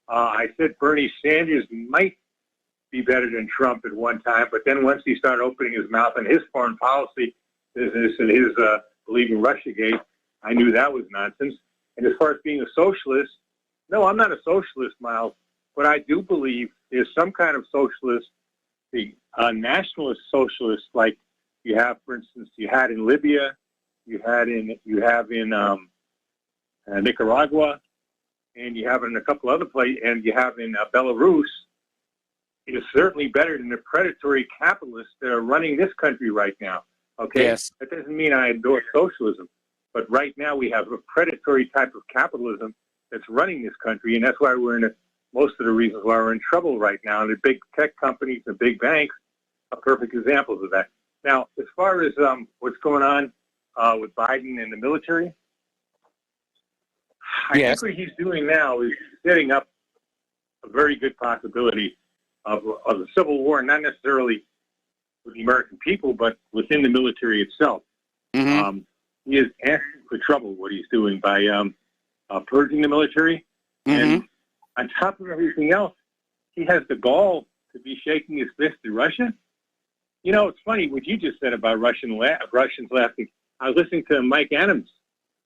I said Bernie Sanders might be better than Trump at one time, but then once he started opening his mouth on his foreign policy business and his believing Russiagate, I knew that was nonsense. And as far as being a socialist, no, I'm not a socialist, Miles. But I do believe there's some kind of socialist, the nationalist socialist, like you have, for instance, you had in Libya, you have in Nicaragua, and you have in a couple other places, and you have in Belarus. It is certainly better than the predatory capitalists that are running this country right now. Okay, that doesn't mean I endorse socialism, but right now we have a predatory type of capitalism that's running this country, and that's why we're in most of the reasons why we're in trouble right now. And the big tech companies, the big banks, are perfect examples of that. Now, as far as what's going on with Biden and the military, I think what he's doing now is setting up a very good possibility of a civil war, not necessarily with the American people, but within the military itself.
Mm-hmm.
He is asking for trouble, what he's doing by purging the military.
Mm-hmm.
And on top of everything else, he has the gall to be shaking his fist at Russia. You know, it's funny what you just said about Russians laughing. I was listening to Mike Adams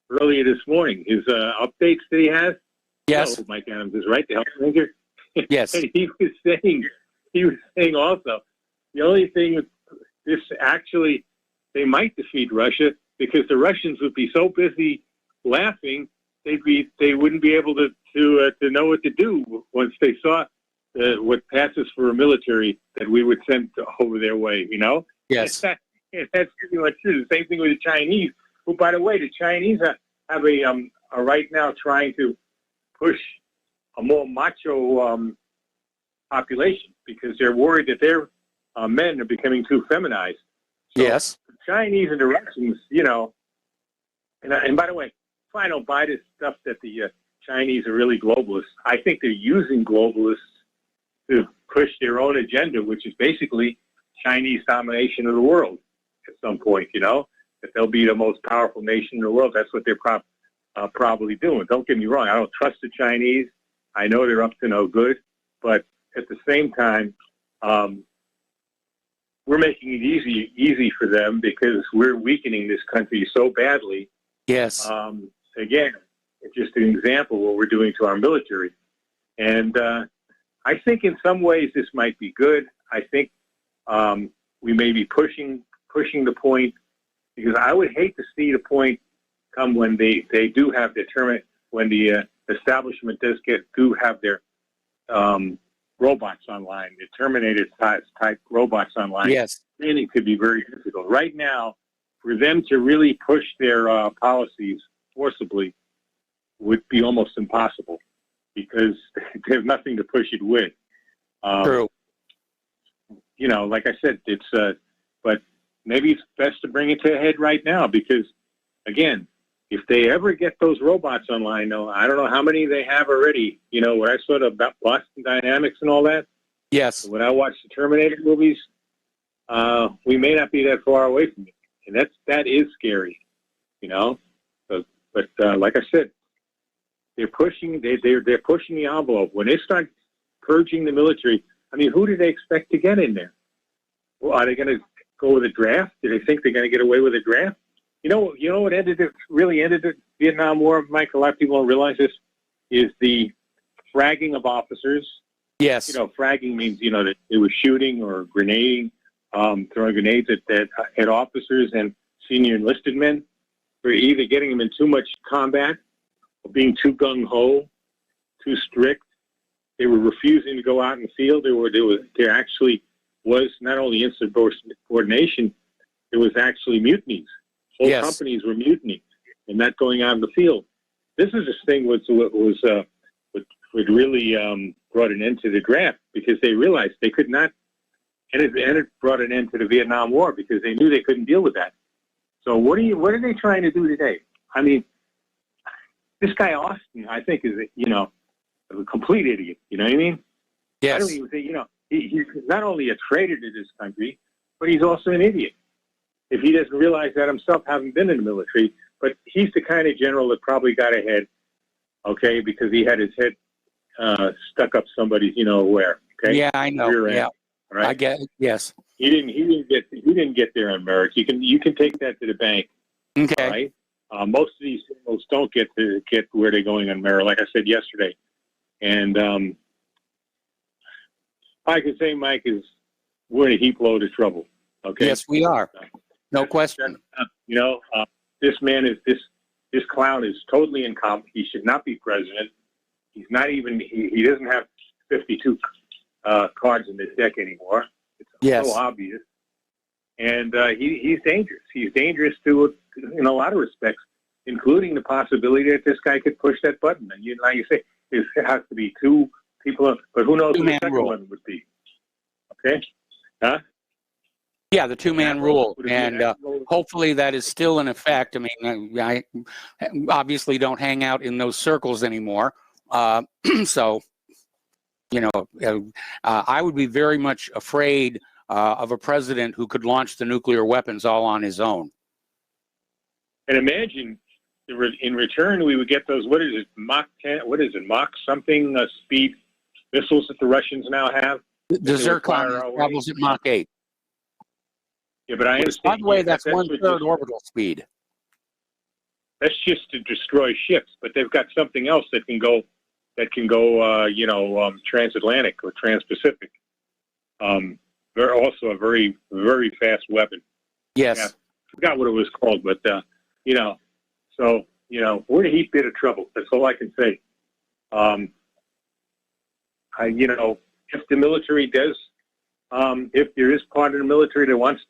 earlier this morning, his updates that he has.
Yes.
You know, Mike Adams is right, the Health Ranger.
Yes.
And he was saying also, the only thing this actually, they might defeat Russia because the Russians would be so busy laughing, they wouldn't be able to know what to do once they saw what passes for a military that we would send over their way, you know?
Yes.
That's pretty much true. The same thing with the Chinese, who, by the way, the Chinese are right now trying to push a more macho population because they're worried that their men are becoming too feminized. So
Yes.
the Chinese and the Russians, you know, and by the way, if I don't buy this stuff that the Chinese are really globalists, I think they're using globalists to push their own agenda, which is basically Chinese domination of the world at some point, you know, that they'll be the most powerful nation in the world. That's what they're probably doing. Don't get me wrong. I don't trust the Chinese. I know they're up to no good. But at the same time, we're making it easy for them because we're weakening this country so badly.
Yes.
Again, it's just an example of what we're doing to our military. And I think in some ways this might be good. I think we may be pushing the point because I would hate to see the point come when they do have when the establishment do have their robots online, the Terminator type robots online.
Yes.
Then it could be very difficult. Right now, for them to really push their policies forcibly would be almost impossible because there's nothing to push it with.
True.
You know, like I said, but maybe it's best to bring it to a head right now because, again, if they ever get those robots online, I don't know how many they have already. You know, when I saw about Boston Dynamics and all that.
Yes.
When I watched the Terminator movies, we may not be that far away from it, and that is scary. You know, but like I said, they're pushing the envelope. When they start purging the military, I mean, who do they expect to get in there? Well, are they going to go with a draft? Do they think they're going to get away with a draft? You know what really ended the Vietnam War, Mike? A lot of people don't realize this, is the fragging of officers.
Yes.
You know, fragging means, you know, that they were shooting or grenading, throwing grenades at officers and senior enlisted men for either getting them in too much combat or being too gung-ho, too strict. They were refusing to go out in the field. There actually was not only insubordination, there was actually mutinies. Whole
Yes.
companies were mutinying and not going out in the field. This is this thing what really brought an end to the draft because they realized they could not, and it brought an end to the Vietnam War because they knew they couldn't deal with that. So what are they trying to do today? I mean, this guy Austin, I think, is a complete idiot. You know what I mean?
Yes.
I don't even think, he's not only a traitor to this country, but he's also an idiot. If he doesn't realize that himself, having been in the military, but he's the kind of general that probably got ahead, okay, because he had his head stuck up somebody's, where, okay?
Yeah, I know.
Rear end,
Yeah,
right?
I get it. Yes.
He didn't get there on merit. You can take that to the bank.
Okay.
All right. Most of these criminals don't get where they're going on merit, like I said yesterday, and I can say, Mike, we're in a heap load of trouble. Okay.
Yes, we are. No question.
This man this clown is totally incompetent. He should not be president. He's not even, he doesn't have 52 cards in this deck anymore. It's so obvious. And he's dangerous. He's dangerous in a lot of respects, including the possibility that this guy could push that button. And you say, it has to be two people, but who knows who the second one would be. Okay? Huh?
Yeah, the two-man rule, and hopefully that is still in effect. I mean, I obviously don't hang out in those circles anymore, So, I would be very much afraid of a president who could launch the nuclear weapons all on his own.
And imagine, in return, we would get those, what is it, Mach 10, what is it, Mach something speed missiles that the Russians now have?
The Zircon travels at Mach 8.
Yeah, but I understand.
By the way, that's one-third orbital speed.
That's just to destroy ships, but they've got something else that can go transatlantic or trans-Pacific. They're also a very, very fast weapon.
Yes.
Yeah, I forgot what it was called, but, we're in a heap bit of trouble. That's all I can say. If the military does, if there is part of the military that wants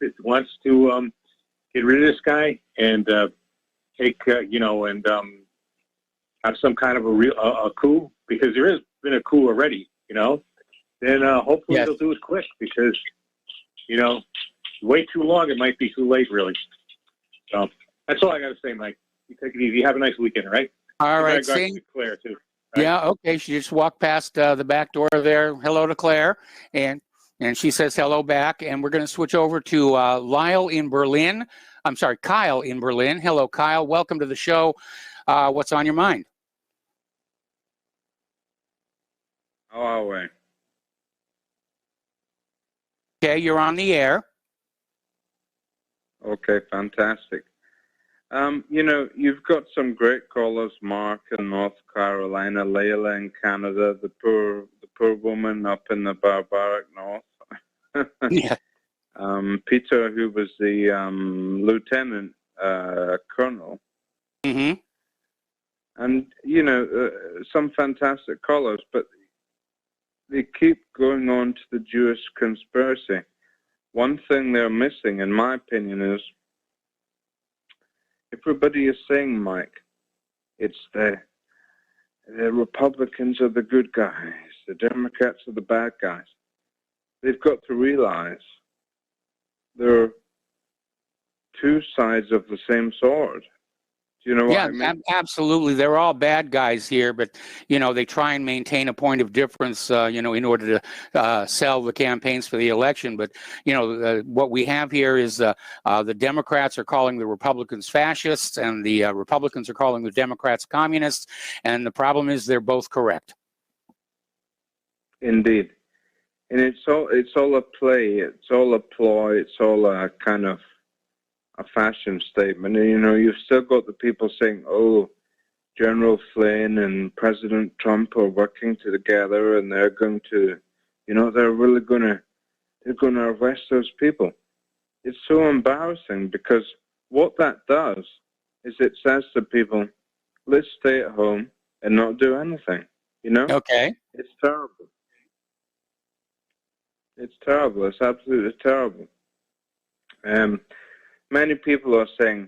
to get rid of this guy and take, have some kind of a coup, because there has been a coup already, then hopefully they'll do it quick, because, way too long, it might be too late, really. So that's all I got to say, Mike. You take it easy. Have a nice weekend, all right?
All right.
Claire, too.
Yeah, okay. She just walked past the back door there. Hello to Claire. And she says hello back. And we're going to switch over to Kyle in Berlin. Hello, Kyle. Welcome to the show. What's on your mind?
How are we?
Okay, you're on the air.
Okay, fantastic. You've got some great callers, Mark in North Carolina, Layla in Canada, the poor woman up in the barbaric north.
Yeah.
Peter, who was the lieutenant colonel.
Mm-hmm.
And, some fantastic callers, but they keep going on to the Jewish conspiracy. One thing they're missing, in my opinion, is everybody is saying, Mike, it's the Republicans are the good guys, the Democrats are the bad guys. They've got to realize there are two sides of the same sword. Do you know what I mean?
Absolutely. They're all bad guys here, but, they try and maintain a point of difference, in order to sell the campaigns for the election. But, what we have here is the Democrats are calling the Republicans fascists, and the Republicans are calling the Democrats communists. And the problem is they're both correct.
Indeed. And it's all a play. It's all a ploy. It's all a kind of a fashion statement. And, you've still got the people saying, oh, General Flynn and President Trump are working together, and they're going to, they're really they're going to arrest those people. It's so embarrassing, because what that does is it says to people, let's stay at home and not do anything,
Okay.
It's terrible. It's terrible. It's absolutely terrible. Many people are saying,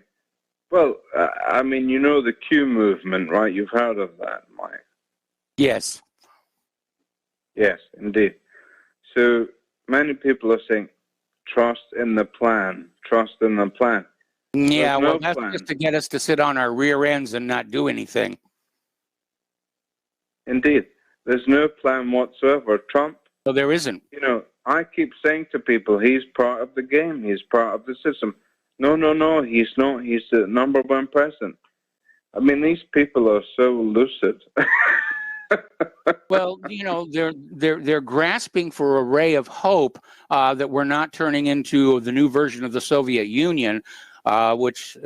well, the Q movement, right? You've heard of that, Mike?
Yes.
Yes, indeed. So many people are saying, trust in the plan. Trust in the plan.
Yeah, well, that's just to get us to sit on our rear ends and not do anything. Indeed.
There's no plan whatsoever. Trump...
No, there isn't.
I keep saying to people, he's part of the game. He's part of the system. No, he's not. He's the number one president. I mean, these people are so lucid.
Well, they're grasping for a ray of hope that we're not turning into the new version of the Soviet Union, which,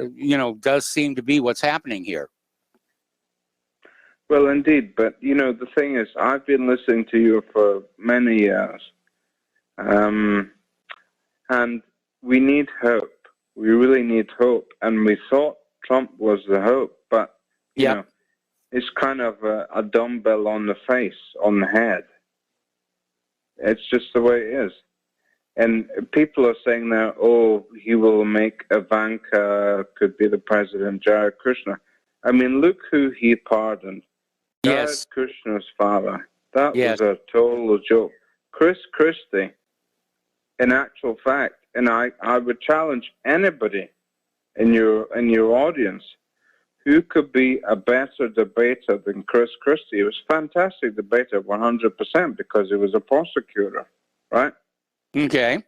does seem to be what's happening here.
Well, indeed. But, the thing is, I've been listening to you for many years. And we need hope. We really need hope. And we thought Trump was the hope, but, it's kind of a dumbbell on the face, on the head. It's just the way it is. And people are saying now, oh, he will make Ivanka, could be the president, Jared Kushner. I mean, look who he pardoned.
Yes.
Jared Kushner's father. That was a total joke. Chris Christie, in actual fact, and I would challenge anybody in your audience who could be a better debater than Chris Christie? He was a fantastic debater, 100%, because he was a prosecutor, right?
Okay.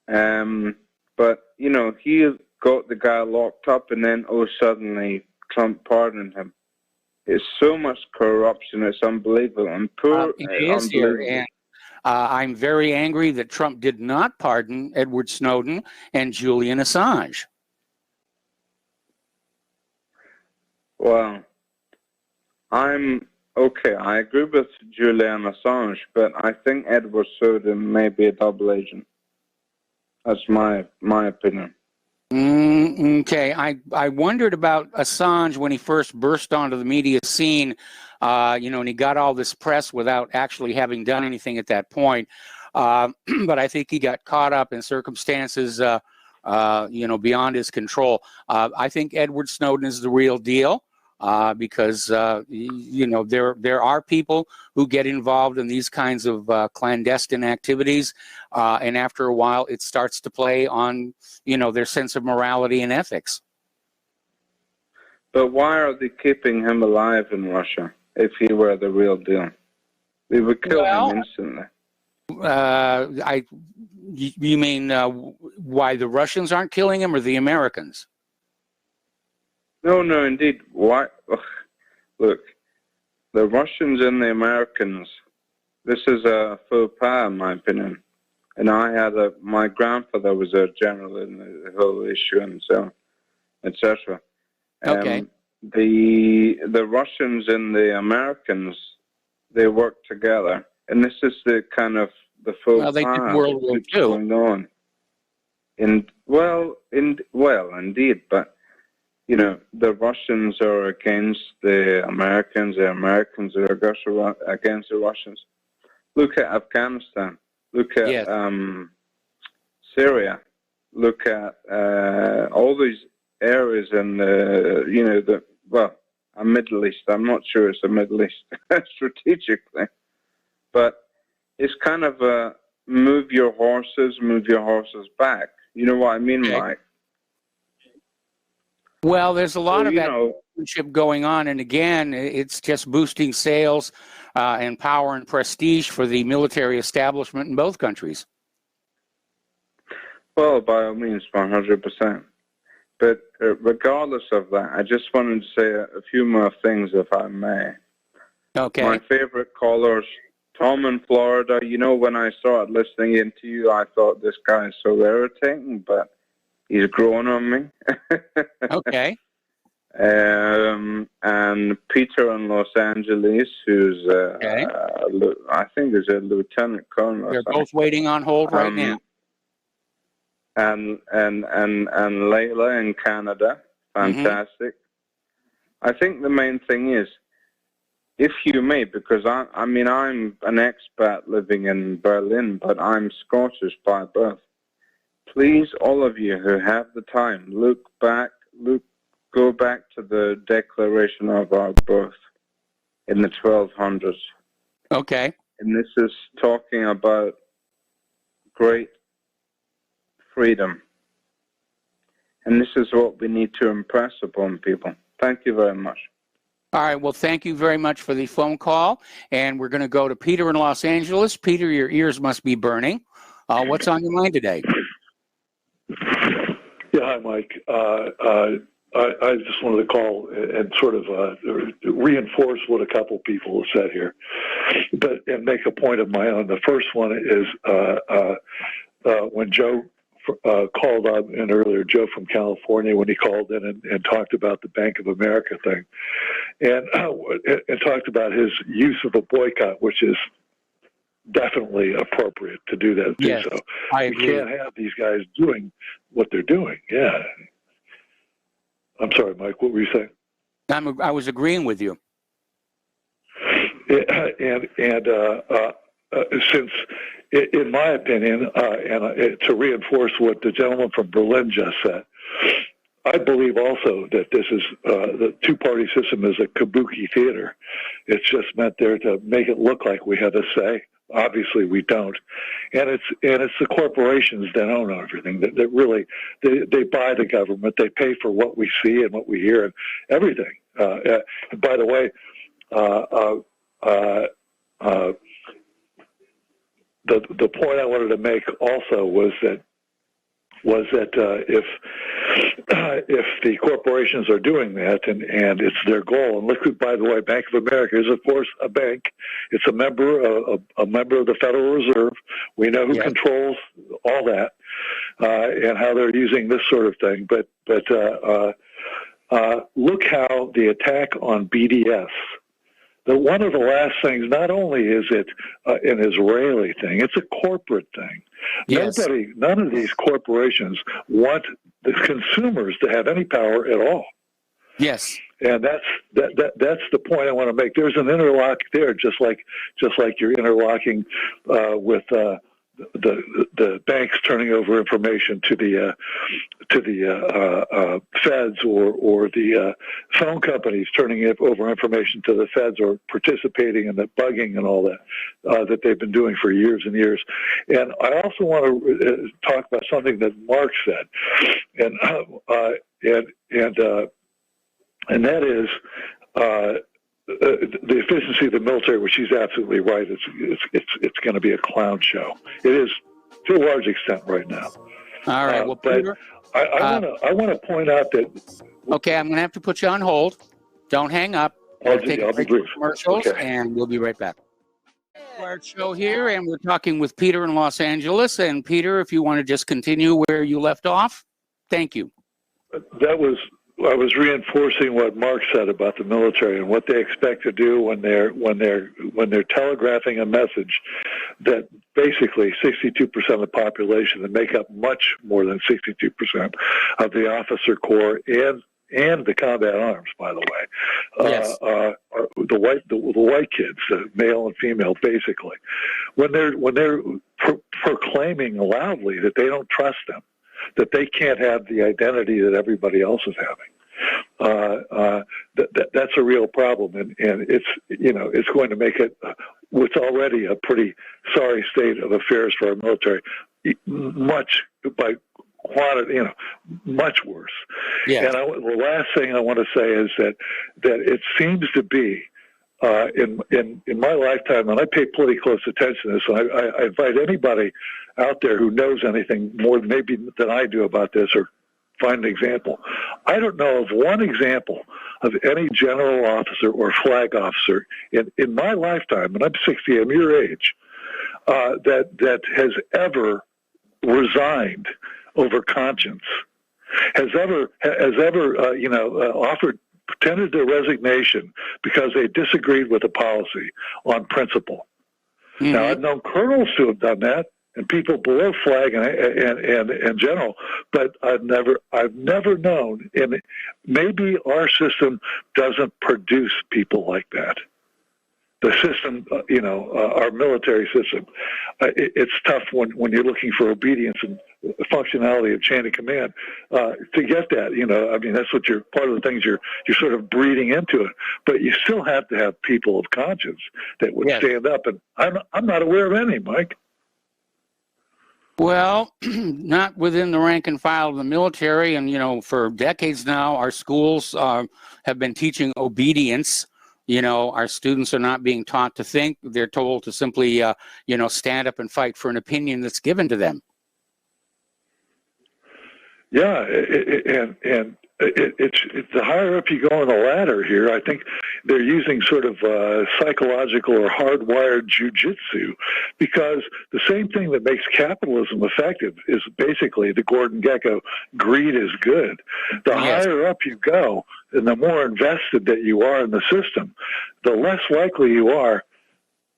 But, you know, he got the guy locked up, and then, suddenly Trump pardoned him. It's so much corruption, it's unbelievable. And
It is here, and I'm very angry that Trump did not pardon Edward Snowden and Julian Assange.
Well, I'm okay. I agree with Julian Assange, but I think Edward Snowden may be a double agent. That's my opinion.
Okay, I wondered about Assange when he first burst onto the media scene, you know, and he got all this press without actually having done anything at that point. But I think he got caught up in circumstances, you know, beyond his control. I think Edward Snowden is the real deal. Because you know, there are people who get involved in these kinds of clandestine activities, and after a while it starts to play on, you know, their sense of morality and ethics.
But why are they keeping him alive in Russia if he were the real deal? They would kill him instantly.
You mean why the Russians aren't killing him, or the Americans?
No, indeed. Why? Look, the Russians and the Americans, this is a faux pas, in my opinion. And my grandfather was a general in the whole issue, and so, etc.
Okay.
The Russians and the Americans, they work together. And this is the kind of the faux pas
they did World War II.
going on. Indeed, but you know, the Russians are against the Americans are against the Russians. Look at Afghanistan. Look at Syria. Look at all these areas in the, a Middle East. I'm not sure it's a Middle East strategically. But it's kind of a move your horses back. You know what I mean, Mike?
Well, there's a lot of that relationship going on, and again, it's just boosting sales and power and prestige for the military establishment in both countries. Well,
by all means, 100%. But regardless of that, I just wanted to say a few more things, if I may.
Okay.
My favorite callers, Tom in Florida. You know, when I started listening into you, I thought this guy is so irritating, but he's growing on me.
Okay.
And Peter in Los Angeles, who's I think is a lieutenant colonel.
They're both waiting on hold right now.
And Layla in Canada, fantastic. I think the main thing is, if you may, because I'm an expat living in Berlin, but I'm Scottish by birth. Please, all of you who have the time, go back to the Declaration of our birth in the 1200s.
Okay.
And this is talking about great freedom. And this is what we need to impress upon people. Thank you very much.
All right. Well, thank you very much for the phone call. And we're going to go to Peter in Los Angeles. Peter, your ears must be burning. What's on your mind today?
Yeah, hi, Mike. I just wanted to call and sort of reinforce what a couple people have said here, and make a point of my own. The first one is when Joe called up in earlier, Joe from California, when he called in and talked about the Bank of America thing, and talked about his use of a boycott, which is definitely appropriate to do that.
Yes,
so
I agree.
We can't have these guys doing what they're doing. Yeah. I'm sorry, Mike. What were you saying?
I was agreeing with you.
And since, in my opinion, to reinforce what the gentleman from Berlin just said, I believe also that this is the two-party system is a kabuki theater. It's just meant there to make it look like we have a say, Obviously, we don't, and it's the corporations that own everything that really they buy the government. They pay for what we see and what we hear and everything. By the way, the point I wanted to make also was that if the corporations are doing that and it's their goal, and look, by the way, Bank of America is of course a bank. It's a member of the Federal Reserve. We know who controls all that and how they're using this sort of thing. But look how the attack on BDS. One of the last things, not only is it an Israeli thing, it's a corporate thing.
Yes.
None of these corporations want the consumers to have any power at all.
Yes.
And that's the point I want to make. There's an interlock there, just like you're interlocking with the banks turning over information to the feds or the phone companies turning over information to the feds or participating in the bugging and all that that they've been doing for years and years. And I also want to talk about something that Mark said, and that is the efficiency of the military, which he's absolutely right. It's going to be a clown show. It is to a large extent right now.
All right. Well,
but
Peter,
I want to point out that.
Okay, I'm going to have to put you on hold. Don't hang up.
I'll
Take
be
a break
brief.
for commercials, and we'll be right back. Our show here, and we're talking with Peter in Los Angeles. And Peter, if you want to just continue where you left off, thank you.
I was reinforcing what Mark said about the military and what they expect to do when they're telegraphing a message that basically 62% of the population, that make up much more than 62% of the officer corps and the combat arms, by the way, are the white kids, male and female, basically, when they're proclaiming loudly that they don't trust them, that they can't have the identity that everybody else is having. That's a real problem, and it's going to make it what's already a pretty sorry state of affairs for our military much by quantity, much worse.
Yeah.
And the last thing I want to say is that it seems to be in my lifetime, and I pay pretty close attention to this, and I invite anybody out there who knows anything more maybe than I do about this, or find an example. I don't know of one example of any general officer or flag officer in my lifetime, and I'm 60, I'm your age, that has ever resigned over conscience, has ever pretended their resignation because they disagreed with a policy on principle. Mm-hmm. Now, I've known colonels who have done that, and people below flag and general, but I've never known, and maybe our system doesn't produce people like that. The system, our military system, it's tough when you're looking for obedience and functionality of chain of command to get that. That's what part of the things you're sort of breeding into it. But you still have to have people of conscience that would stand up, and I'm not aware of any, Mike.
Well, not within the rank and file of the military, and for decades now, our schools have been teaching obedience. Our students are not being taught to think; they're told to simply, stand up and fight for an opinion that's given to them.
Yeah, and it's the higher up you go on the ladder here, I think they're using sort of psychological or hardwired jujitsu, because the same thing that makes capitalism effective is basically the Gordon Gekko, greed is good. The higher up you go, and the more invested that you are in the system, the less likely you are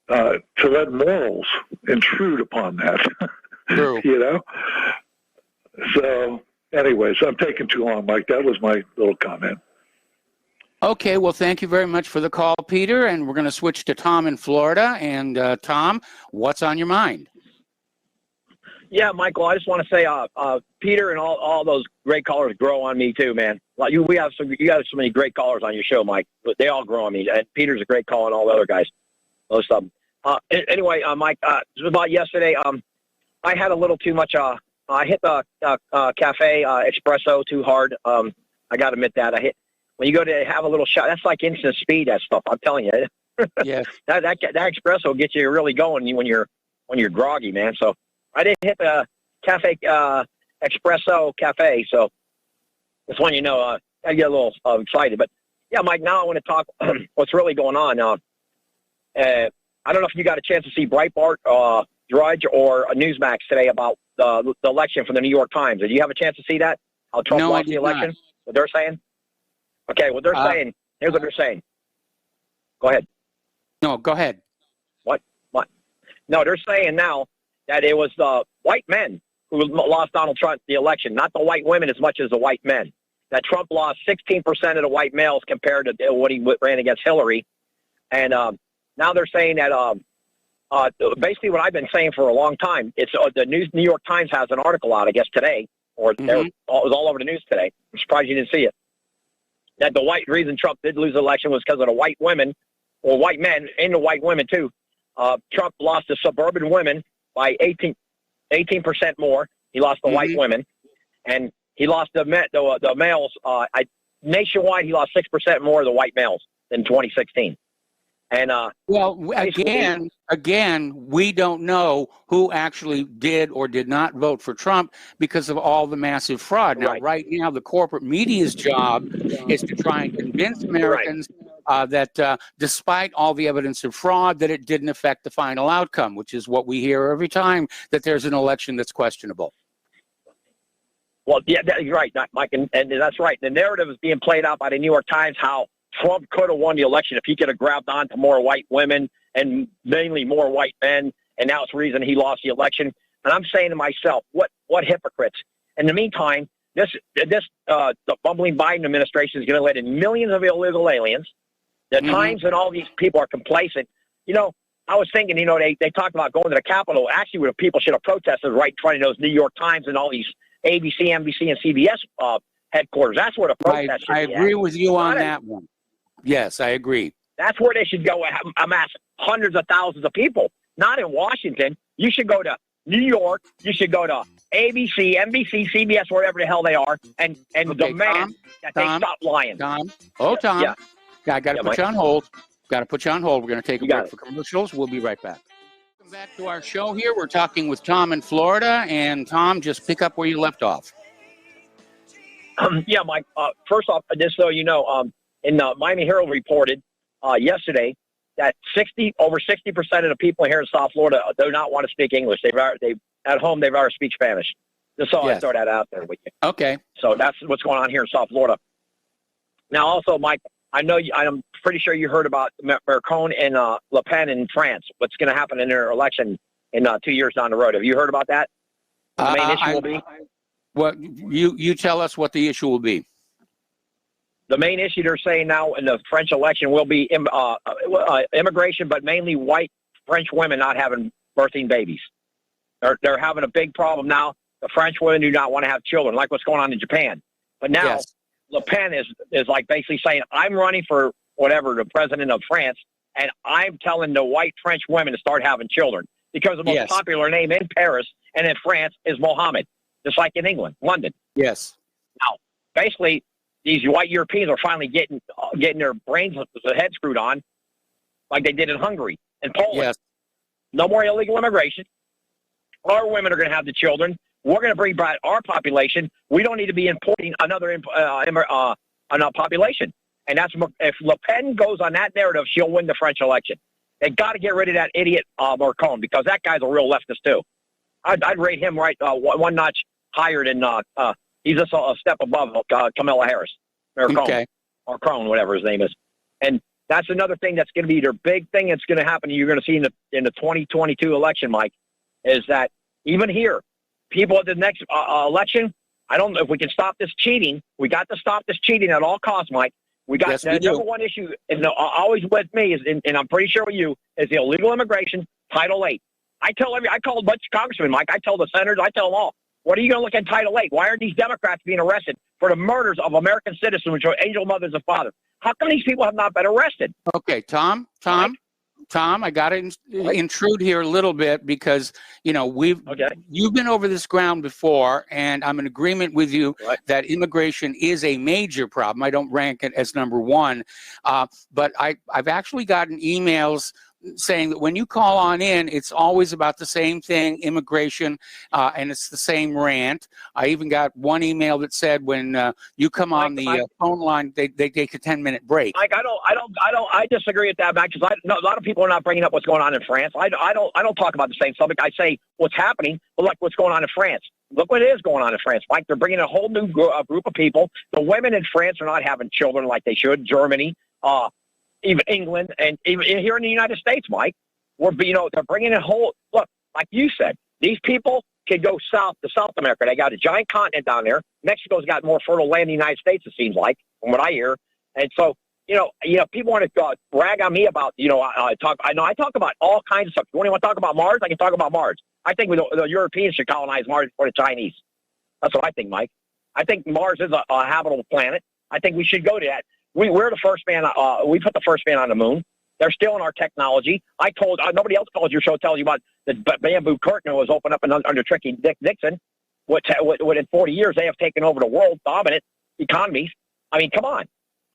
to let morals intrude upon that.
True.
So, anyways, I'm taking too long, Mike. That was my little comment.
Okay, well, thank you very much for the call, Peter, and we're going to switch to Tom in Florida. And Tom, what's on your mind?
Yeah, Michael, I just want to say, Peter and all those great callers grow on me too, man. Like you got so many great callers on your show, Mike. But they all grow on me, and Peter's a great caller, and all the other guys, most of them. Anyway, Mike, it was about yesterday. I had a little too much. I hit the cafe espresso too hard. I got to admit that I hit. When you go to have a little shot, that's like instant speed. That stuff, I'm telling you.
Yes.
that espresso gets you really going when you're groggy, man. So I didn't hit the cafe espresso cafe. So that's when I get a little excited. But yeah, Mike. Now I want to talk what's really going on. I don't know if you got a chance to see Breitbart, Drudge, or Newsmax today about the election from the New York Times. Did you have a chance to see that? How Trump lost the election? Not. What they're saying? Okay, what they're saying. Here's what they're saying. Go ahead.
No, go ahead.
What? No, they're saying now that it was the white men who lost Donald Trump the election, not the white women as much as the white men. That Trump lost 16% of the white males compared to what he ran against Hillary. And now they're saying that basically what I've been saying for a long time, it's the New York Times has an article out, I guess, today, or it was all over the news today. I'm surprised you didn't see it. That the reason Trump did lose the election was because of the white women, or white men, and the white women too. Trump lost the suburban women by 18% more. He lost the white women, and he lost the males. Nationwide, he lost 6% more of the white males in 2016. And
well, again, we don't know who actually did or did not vote for Trump because of all the massive fraud. Now, right now, the corporate media's job is to try and convince Americans that despite all the evidence of fraud, that it didn't affect the final outcome, which is what we hear every time that there's an election that's questionable.
Well, yeah, you're right, Mike, and that's right. The narrative is being played out by the New York Times how Trump could have won the election if he could have grabbed on to more white women and mainly more white men, and now it's the reason he lost the election. And I'm saying to myself, what hypocrites? In the meantime, the bumbling Biden administration is going to let in millions of illegal aliens. The Times and all these people are complacent. I was thinking, they talked about going to the Capitol. Actually, where people should have protested right in front of those New York Times and all these ABC, NBC, and CBS headquarters. That's where the protest should be.
I agree with you on that one. Yes, I agree.
That's where they should go amass hundreds of thousands of people, not in Washington. You should go to New York. You should go to ABC, NBC, CBS, wherever the hell they are, and demand that they stop lying.
Tom.
Yeah.
I got to put you on hold. We're going to take a break for commercials. We'll be right back. Welcome back to our show here. We're talking with Tom in Florida. And Tom, just pick up where you left off.
Yeah, Mike. First off, just so you know, in the Miami Herald reported yesterday that over 60% of the people here in South Florida do not want to speak English. They at home they've already speak Spanish. Just so I throw that out there with you.
Okay.
So that's what's going on here in South Florida. Now, also, Mike, I'm pretty sure you heard about Macron and Le Pen in France. What's going to happen in their election in 2 years down the road? Have you heard about that? The main issue will be.
Well, you tell us what the issue will be.
The main issue they're saying now in the French election will be immigration, but mainly white French women not birthing babies. They're having a big problem now. The French women do not want to have children, like what's going on in Japan. But now Le Pen is like basically saying, I'm running for the president of France, and I'm telling the white French women to start having children because the most popular name in Paris and in France is Mohammed, just like in England, London.
Yes.
Now, basically, these white Europeans are finally getting their brains, the head screwed on, like they did in Hungary and Poland.
Yes.
No more illegal immigration. Our women are going to have the children. We're going to bring back our population. We don't need to be importing another population. And that's if Le Pen goes on that narrative, she'll win the French election. They got to get rid of that idiot Macron because that guy's a real leftist too. I'd rate him one notch higher than he's just a step above Kamala Harris. Macron, whatever his name is. And that's another thing that's going to be their big thing that's going to happen. You're going to see in the 2022 election, Mike, is that even here, people at the next election, I don't know if we can stop this cheating. We got to stop this cheating at all costs, Mike. We got the number one issue, and always with me is, and I'm pretty sure with you, is the illegal immigration, Title 8. I call a bunch of congressmen, Mike. I tell the senators, I tell them all. What are you going to look at Title 8? Why aren't these Democrats being arrested for the murders of American citizens, which are angel mothers and fathers? How come these people have not been arrested?
Okay, Tom, Tom, I got to intrude here a little bit because, you've been over this ground before, and I'm in agreement with you that immigration is a major problem. I don't rank it as number one, but I've actually gotten emails saying that when you call on in, it's always about the same thing, immigration, and it's the same rant. I even got one email that said when you come on the phone line, they take a 10-minute break.
Mike, I disagree with that, Mike, because a lot of people are not bringing up what's going on in France. I don't talk about the same subject. I say what's happening, but like what's going on in France. Look what is going on in France, Mike. They're bringing a whole new group of people. The women in France are not having children like they should. Germany, even England, and even here in the United States, Mike, they're bringing a whole, look, like you said, these people can go south to South America. They got a giant continent down there. Mexico's got more fertile land than the United States, it seems like, from what I hear. And so, people want to brag on me about, I talk about all kinds of stuff. You want to talk about Mars? I can talk about Mars. I think the Europeans should colonize Mars before the Chinese. That's what I think, Mike. I think Mars is a habitable planet. I think we should go to that. We're the first man. We put the first man on the moon. They're still in our technology. Nobody else calls your show tells you about the bamboo curtain that was opened up under tricky Dick Nixon. What in 40 years they have taken over the world, dominant economies. I mean, come on.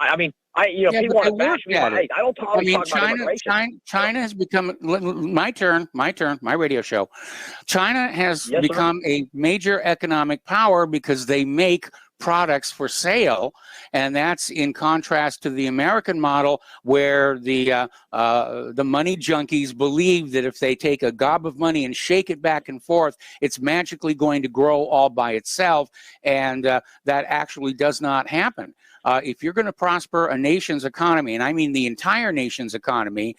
People want to bash me. I don't talk about immigration.
China has become my radio show. China has become a major economic power because they make products for sale, and that's in contrast to the American model, where the money junkies believe that if they take a gob of money and shake it back and forth, it's magically going to grow all by itself, and that actually does not happen. If you're going to prosper a nation's economy, and I mean the entire nation's economy,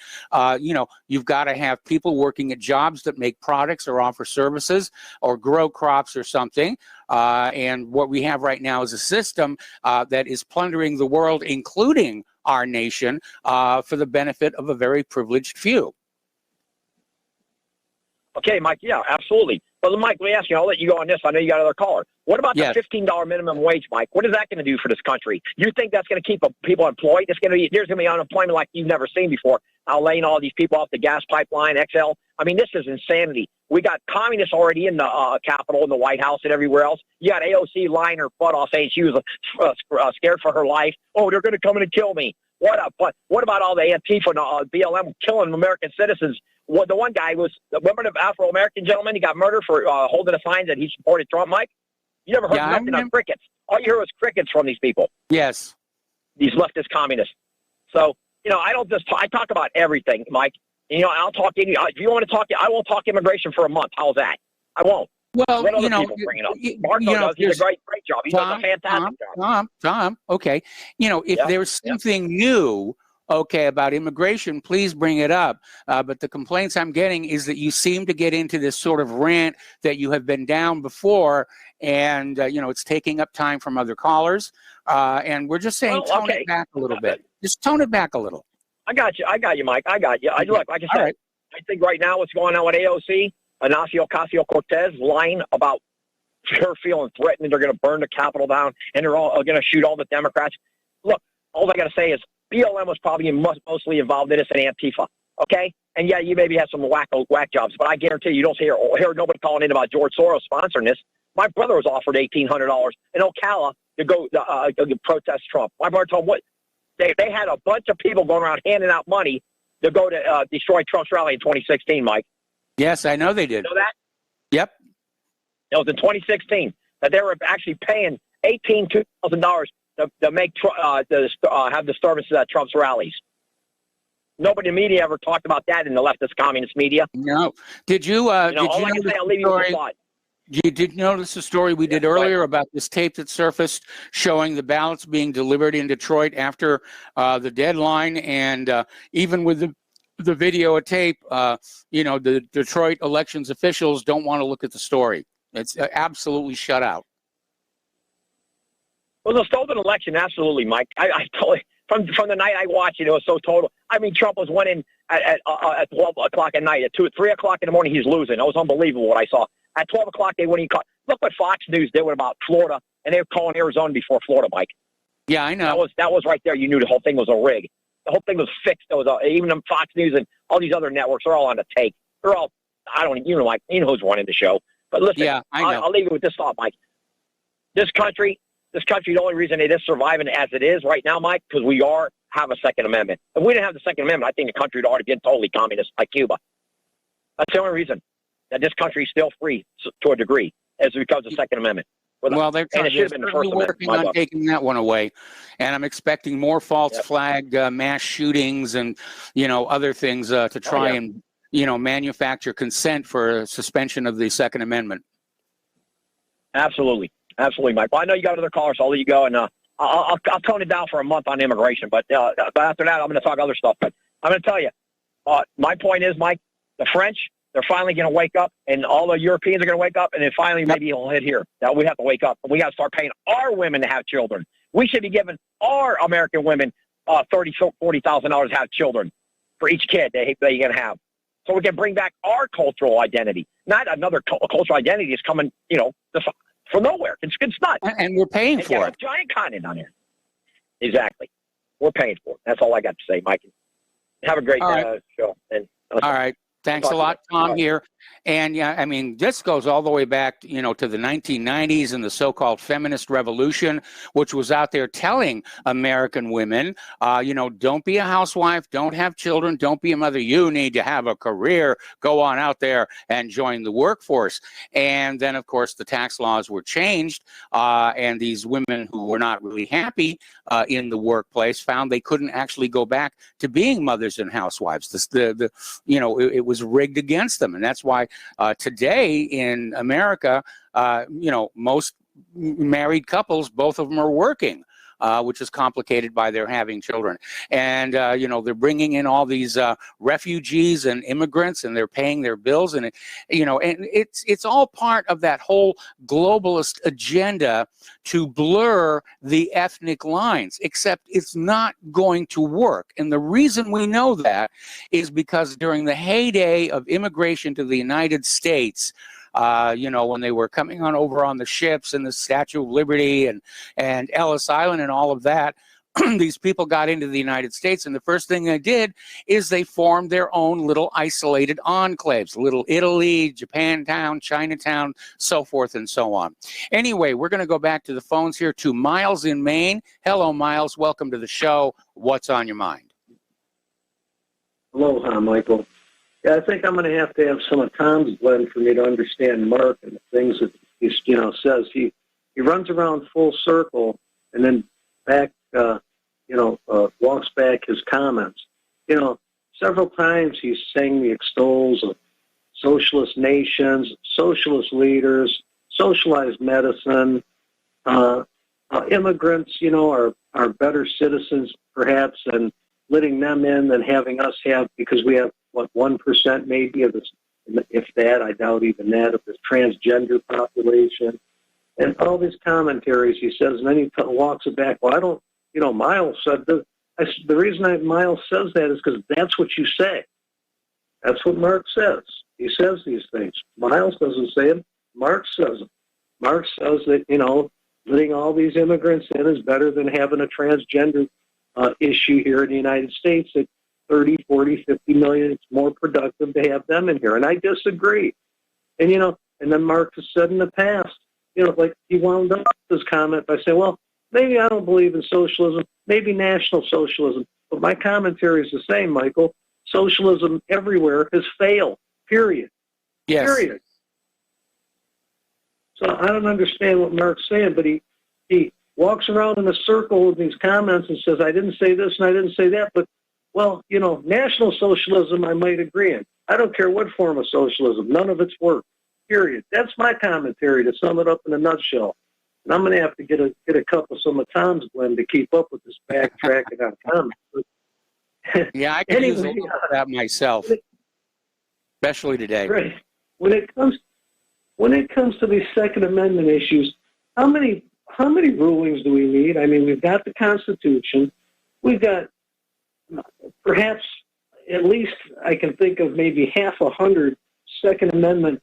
you've got to have people working at jobs that make products or offer services or grow crops or something. And what we have right now is a system that is plundering the world, including our nation, for the benefit of a very privileged few.
Okay, Mike, yeah, absolutely. But Mike, let me ask you, I'll let you go on this. I know you got another caller. What about the $15 minimum wage, Mike? What is that going to do for this country? You think that's going to keep people employed? There's going to be unemployment like you've never seen before. Laying all these people off the gas pipeline, XL. I mean, this is insanity. We got communists already in the Capitol, in the White House, and everywhere else. You got AOC lying her butt off, saying she was scared for her life. Oh, they're going to come in and kill me. What about all the Antifa and BLM killing American citizens? Well, the one guy was, remember the Afro-American gentleman? He got murdered for holding a sign that he supported Trump, Mike? You never heard nothing of crickets. All you hear was crickets from these people.
Yes.
These leftist communists. So, I don't just I talk about everything, Mike. I'll talk if you want to talk, I won't talk immigration for a month. How's that? I won't.
Well,
let other people bring it up. Marco does a great job. He does a fantastic job.
Tom, okay. If there's something new, about immigration, please bring it up. But the complaints I'm getting is that you seem to get into this sort of rant that you have been down before, and it's taking up time from other callers. And we're just saying, tone it back a little bit. Just tone it back a little.
I got you, Mike. I got you. Look, like I said, I think right now what's going on with AOC, Ocasio-Cortez, lying about her feeling threatened, they're going to burn the Capitol down, and they're all going to shoot all the Democrats. Look, all I got to say is BLM was probably mostly involved in this, and Antifa, okay? And yeah, you maybe have some whack jobs, but I guarantee you don't hear nobody calling in about George Soros sponsoring this. My brother was offered $1,800 in Ocala to go protest Trump. My brother told him what they had a bunch of people going around handing out money to go to destroy Trump's rally in 2016, Mike.
Yes, I know they did.
You know that?
Yep.
It was in 2016 that they were actually paying $18,000 to make have disturbances at Trump's rallies. Nobody in the media ever talked about that in the leftist communist media.
No. Did you? Did you notice the story we did earlier about this tape that surfaced showing the ballots being delivered in Detroit after the deadline, and even with the videotape, the Detroit elections officials don't want to look at the story. It's absolutely shut out.
Well, the stolen election, absolutely, Mike. I totally, from the night I watched it, it was so total. I mean, Trump was winning at 12 o'clock at night. At 3 o'clock in the morning, he's losing. It was unbelievable what I saw. At 12 o'clock, they win. Look what Fox News did about Florida, and they were calling Arizona before Florida, Mike.
Yeah, I know.
That was right there. You knew the whole thing was a rig. the whole thing was fixed. It was, even on Fox News and all these other networks are all on the take. They're all, I don't, you know, like, you know who's running the show. But listen,
Yeah, I know.
I'll leave it with this thought, Mike. This country, the only reason it is surviving as it is right now, Mike, because we have a Second Amendment. If we didn't have the Second Amendment, I think the country would already been totally communist like Cuba. That's the only reason that this country is still free to a degree, is because of the Second Amendment.
Well, they're certainly working on taking that one away, and I'm expecting more false flag mass shootings and, you know, other things to try and, you know, manufacture consent for suspension of the Second Amendment. Absolutely, Mike. Well, I know you got other callers, so I'll let you go, and I'll tone it down for a month on immigration, but after that, I'm going to talk other stuff. But I'm going to tell you, my point is, Mike, the French, they're finally going to wake up, and all the Europeans are going to wake up, and then finally maybe it'll hit here. Now we have to wake up, and we got to start paying our women to have children. We should be giving our American women $40,000 to have children for each kid they're going to have, so we can bring back our cultural identity. Not another cultural identity is coming, you know, from nowhere. It's not. And we're paying for it. Giant continent on here. Exactly. We're paying for it. That's all I got to say, Mike. Have a great show. And all right. Thanks a lot, Tom, here. And yeah, I mean, this goes all the way back, you know, to the 1990s and the so-called feminist revolution, which was out there telling American women, you know, don't be a housewife, don't have children, don't be a mother. You need to have a career. Go on out there and join the workforce. And then, of course, the tax laws were changed, and these women who were not really happy in the workplace found they couldn't actually go back to being mothers and housewives. You know, it was rigged against them, and that's why today in America, you know, most married couples, both of them are working, which is complicated by their having children. And, you know, they're bringing in all these refugees and immigrants, and they're paying their bills. And, you know, and it's all part of that whole globalist agenda to blur the ethnic lines, except it's not going to work. And the reason we know that is because during the heyday of immigration to the United States, you know, when they were coming on over on the ships and the Statue of Liberty and Ellis Island and all of that, these people got into the United States, and the first thing they did is they formed their own little isolated enclaves, Little Italy, Japantown, Chinatown, so forth and so on. Anyway, we're going to go back to the phones here to Miles in Maine. Hello, Miles. Welcome to the show. What's on your mind?
Aloha, Michael. Yeah, I think I'm going to have some of Tom's blend for me to understand Mark and the things that he, you know, says. He runs around full circle and then back, you know, walks back his comments. You know, several times he's sang the extols of socialist nations, socialist leaders, socialized medicine. Immigrants, you know, are better citizens perhaps, and letting them in than having us have, because we have, what, 1% maybe of this, if that, I doubt even that, of this transgender population. And all these commentaries he says, and then he walks it back. Well, I don't, you know, Miles said this. The reason Miles says that is because that's what you say. That's what Mark says. He says these things. Miles doesn't say them. Mark says them. Mark says that, you know, letting all these immigrants in is better than having a transgender issue here in the United States at 30, 40, 50 million. It's more productive to have them in here. And I disagree. And, you know, and then Mark has said in the past, you know, like he wound up his comment by saying, well, maybe I don't believe in socialism, maybe national socialism. But my commentary is the same, Michael. Socialism everywhere has failed, period.
Yes.
Period. So I don't understand what Mark's saying, but he walks around in a circle with these comments and says, I didn't say this and I didn't say that. But, well, you know, national socialism I might agree in. I don't care what form of socialism. None of it's worked, period. That's my commentary to sum it up in a nutshell. And I'm going to have to get a cup of some of Tom's blend to keep up with this backtracking on comments. But,
yeah, I can use a little of that myself, especially today.
Right. When it comes to these Second Amendment issues, how many rulings do we need? I mean, we've got the Constitution. We've got perhaps at least I can think of maybe 100 Second Amendment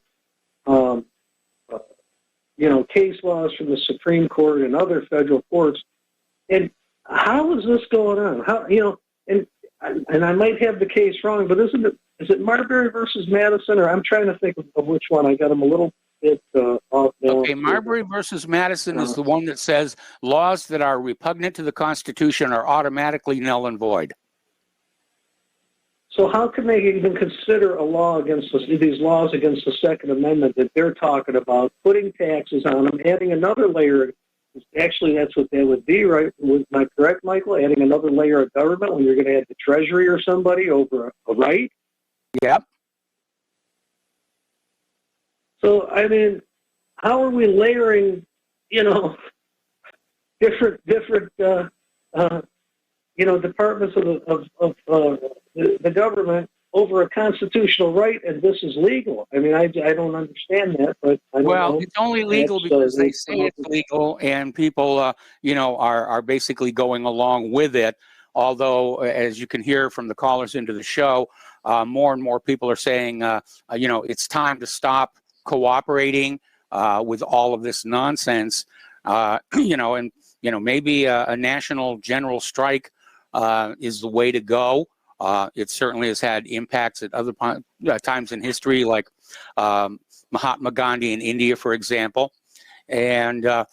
you know, case laws from the Supreme Court and other federal courts. And how is this going on? How, you know, and and I might have the case wrong, but is it Marbury versus Madison, or I'm trying to think of which one. I got them a little bit off balance.
Okay, Marbury versus Madison is the one that says laws that are repugnant to the Constitution are automatically null and void.
So how can they even consider a law against these laws against the Second Amendment that they're talking about, putting taxes on them, adding another layer? Actually, that's what that would be, right? Am I correct, Michael? Adding another layer of government when you're going to add the Treasury or somebody over a right?
Yep.
So, I mean, how are we layering, different departments of the government over a constitutional right, and this is legal? I mean, I don't understand that, but I don't know.
It's only legal because they say it's legal, and people, are basically going along with it. Although, as you can hear from the callers into the show, more and more people are saying, it's time to stop cooperating with all of this nonsense. Maybe a national general strike is the way to go. It certainly has had impacts at other times in history, like Mahatma Gandhi in India, for example. And I'm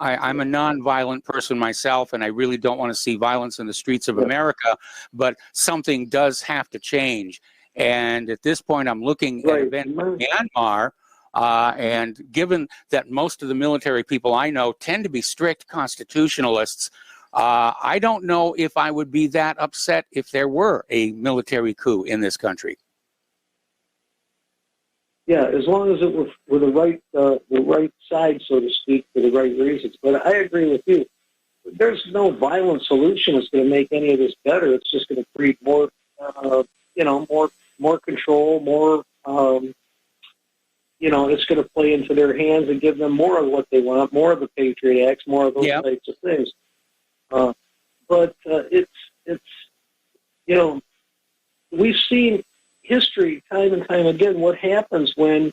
a non-violent person myself, and I really don't want to see violence in the streets of America. But something does have to change. And at this point, I'm looking at events in Myanmar. And given that most of the military people I know tend to be strict constitutionalists, I don't know if I would be that upset if there were a military coup in this country.
Yeah, as long as it were the right side, so to speak, for the right reasons. But I agree with you. There's no violent solution that's going to make any of this better. It's just going to create more, more control, more. It's going to play into their hands and give them more of what they want, more of the Patriot Acts, more of those types of things. But we've seen history time and time again what happens when,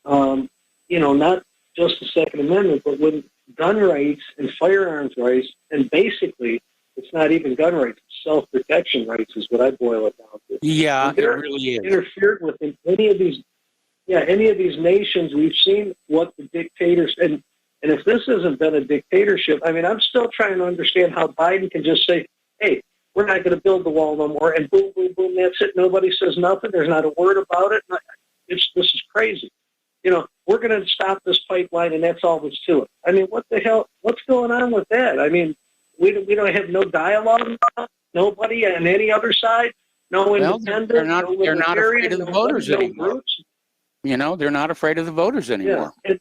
not just the Second Amendment, but when gun rights and firearms rights, and basically it's not even gun rights, it's self-protection rights is what I boil it down to.
Yeah, it really is.
Interfered with in any of these nations. We've seen what the dictators, and if this hasn't been a dictatorship, I mean, I'm still trying to understand how Biden can just say, hey, we're not going to build the wall no more, and boom, boom, boom, that's it. Nobody says nothing. There's not a word about it. This is crazy. We're going to stop this pipeline, and that's all there's to it. I mean, what the hell? What's going on with that? I mean, we don't have no dialogue about it? Nobody on any other side? No independent?
They're not afraid of the voters anymore. They're not afraid of the voters anymore.
Yeah.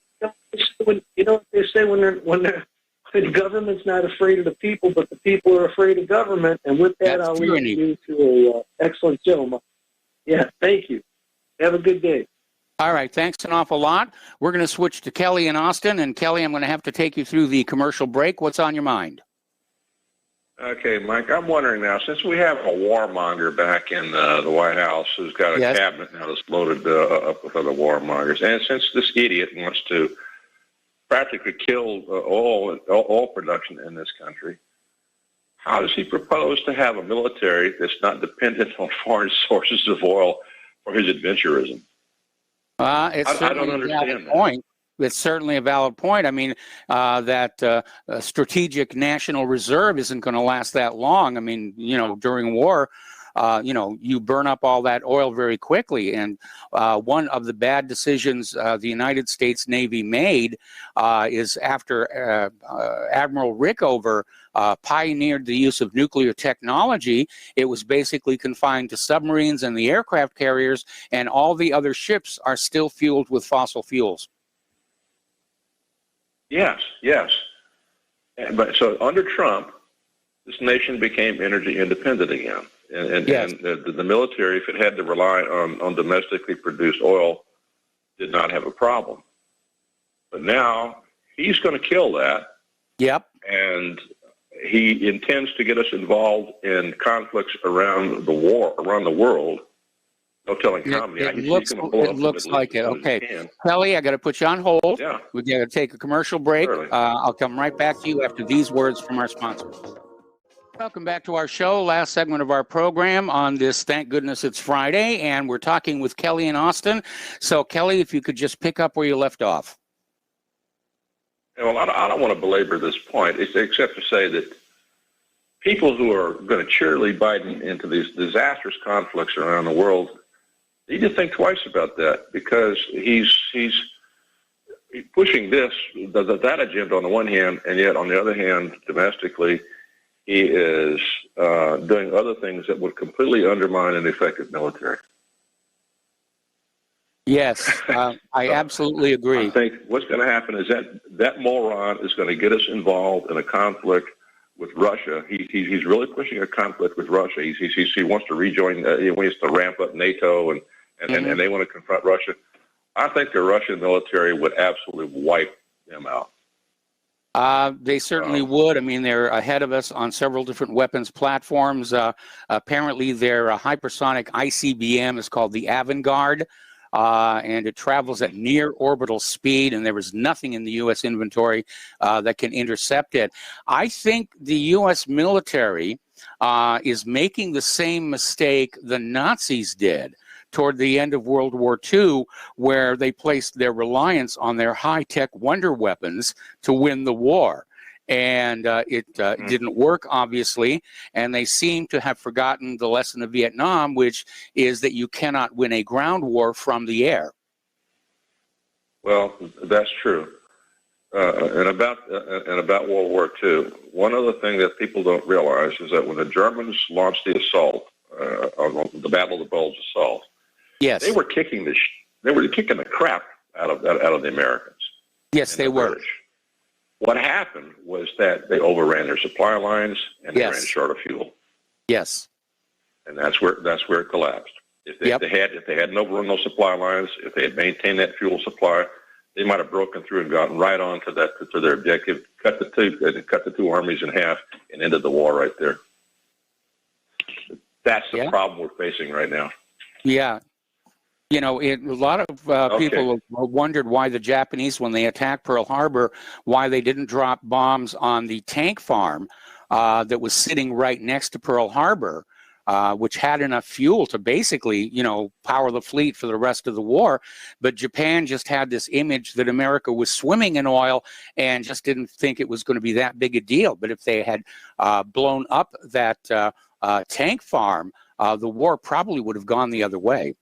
They say when the government's not afraid of the people, but the people are afraid of government. And with that, I'll leave you to an excellent show. Yeah, thank you. Have a good day.
All right, thanks an awful lot. We're going to switch to Kelly in Austin. And Kelly, I'm going to have to take you through the commercial break. What's on your mind?
Okay, Mike, I'm wondering now, since we have a warmonger back in the White House who's got a cabinet now that's loaded up with other warmongers, and since this idiot wants to practically kill oil production in this country, how does he propose to have a military that's not dependent on foreign sources of oil for his adventurism? I don't understand that.
Point. It's certainly a valid point. I mean, that strategic national reserve isn't going to last that long. I mean, during war, you burn up all that oil very quickly. And one of the bad decisions the United States Navy made is after Admiral Rickover pioneered the use of nuclear technology, it was basically confined to submarines and the aircraft carriers, and all the other ships are still fueled with fossil fuels.
Yes. But so under Trump, this nation became energy independent again. And the military, if it had to rely on domestically produced oil, did not have a problem. But now he's going to kill that.
Yep.
And he intends to get us involved in conflicts around the world. No telling how many.
It looks like it. Okay. Kelly, I got to put you on hold.
Yeah.
We got to take a commercial break. I'll come right back to you after these words from our sponsors. Welcome back to our show, last segment of our program on this Thank Goodness It's Friday, and we're talking with Kelly in Austin. So, Kelly, if you could just pick up where you left off.
Well, I don't want to belabor this point, except to say that people who are going to cheerlead Biden into these disastrous conflicts around the world need to think twice about that, because he's pushing that agenda on the one hand, and yet on the other hand, domestically, he is doing other things that would completely undermine an effective military.
Yes, I absolutely agree.
I think what's going to happen is that moron is going to get us involved in a conflict with Russia. He's really pushing a conflict with Russia. He wants to rejoin. He wants to ramp up NATO, and they want to confront Russia. I think the Russian military would absolutely wipe them out.
They certainly would. I mean, they're ahead of us on several different weapons platforms. Apparently, their hypersonic ICBM is called the Avangard, and it travels at near orbital speed, and there is nothing in the U.S. inventory that can intercept it. I think the U.S. military is making the same mistake the Nazis did toward the end of World War II, where they placed their reliance on their high-tech wonder weapons to win the war. And it didn't work, obviously, and they seem to have forgotten the lesson of Vietnam, which is that you cannot win a ground war from the air.
Well, that's true. And about World War II, one other thing that people don't realize is that when the Germans launched the assault, the Battle of the Bulge assault,
yes,
they were kicking the crap out of the Americans.
Yes, they were.
British. What happened was that they overran their supply lines and they ran short of fuel.
Yes,
and that's where it collapsed. If they had no supply lines, if they had maintained that fuel supply, they might have broken through and gotten right on to their objective, cut the two armies in half, and ended the war right there. That's the problem we're facing right now.
Yeah. You know, a lot of people have wondered why the Japanese, when they attacked Pearl Harbor, why they didn't drop bombs on the tank farm that was sitting right next to Pearl Harbor, which had enough fuel to basically, power the fleet for the rest of the war. But Japan just had this image that America was swimming in oil and just didn't think it was going to be that big a deal. But if they had blown up that tank farm, the war probably would have gone the other way.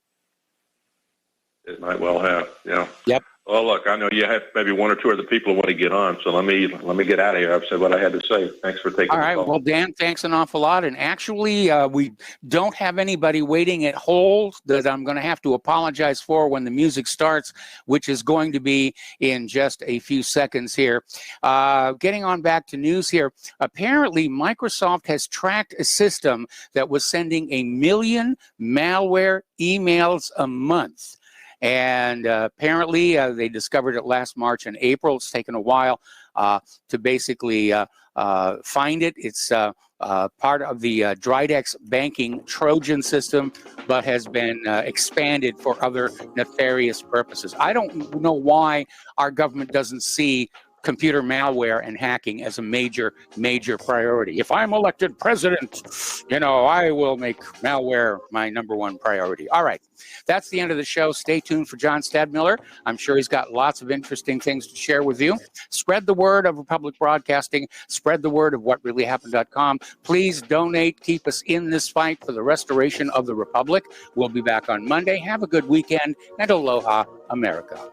It might well have, yeah.
Yep.
Well, look, I know you have maybe one or two other people who want to get on, so let me get out of here. I've said what I had to say. Thanks for taking the call.
All right. Well, Dan, thanks an awful lot. And actually, we don't have anybody waiting at hold that I'm going to have to apologize for when the music starts, which is going to be in just a few seconds here. Getting on back to news here. Apparently, Microsoft has tracked a system that was sending 1 million malware emails a month. And apparently they discovered it last March and April. It's taken a while to basically find it. It's part of the Dridex banking Trojan system, but has been expanded for other nefarious purposes. I don't know why our government doesn't see computer malware and hacking as a major priority. If I'm elected president, I will make malware my #1 priority. All right, that's the end of the show. Stay tuned for John Stadmiller. I'm sure he's got lots of interesting things to share with you. Spread the word of Republic Broadcasting. Spread the word of whatreallyhappened.com. Please donate. Keep us in this fight for the restoration of the Republic. We'll be back on Monday. Have a good weekend, and aloha, America.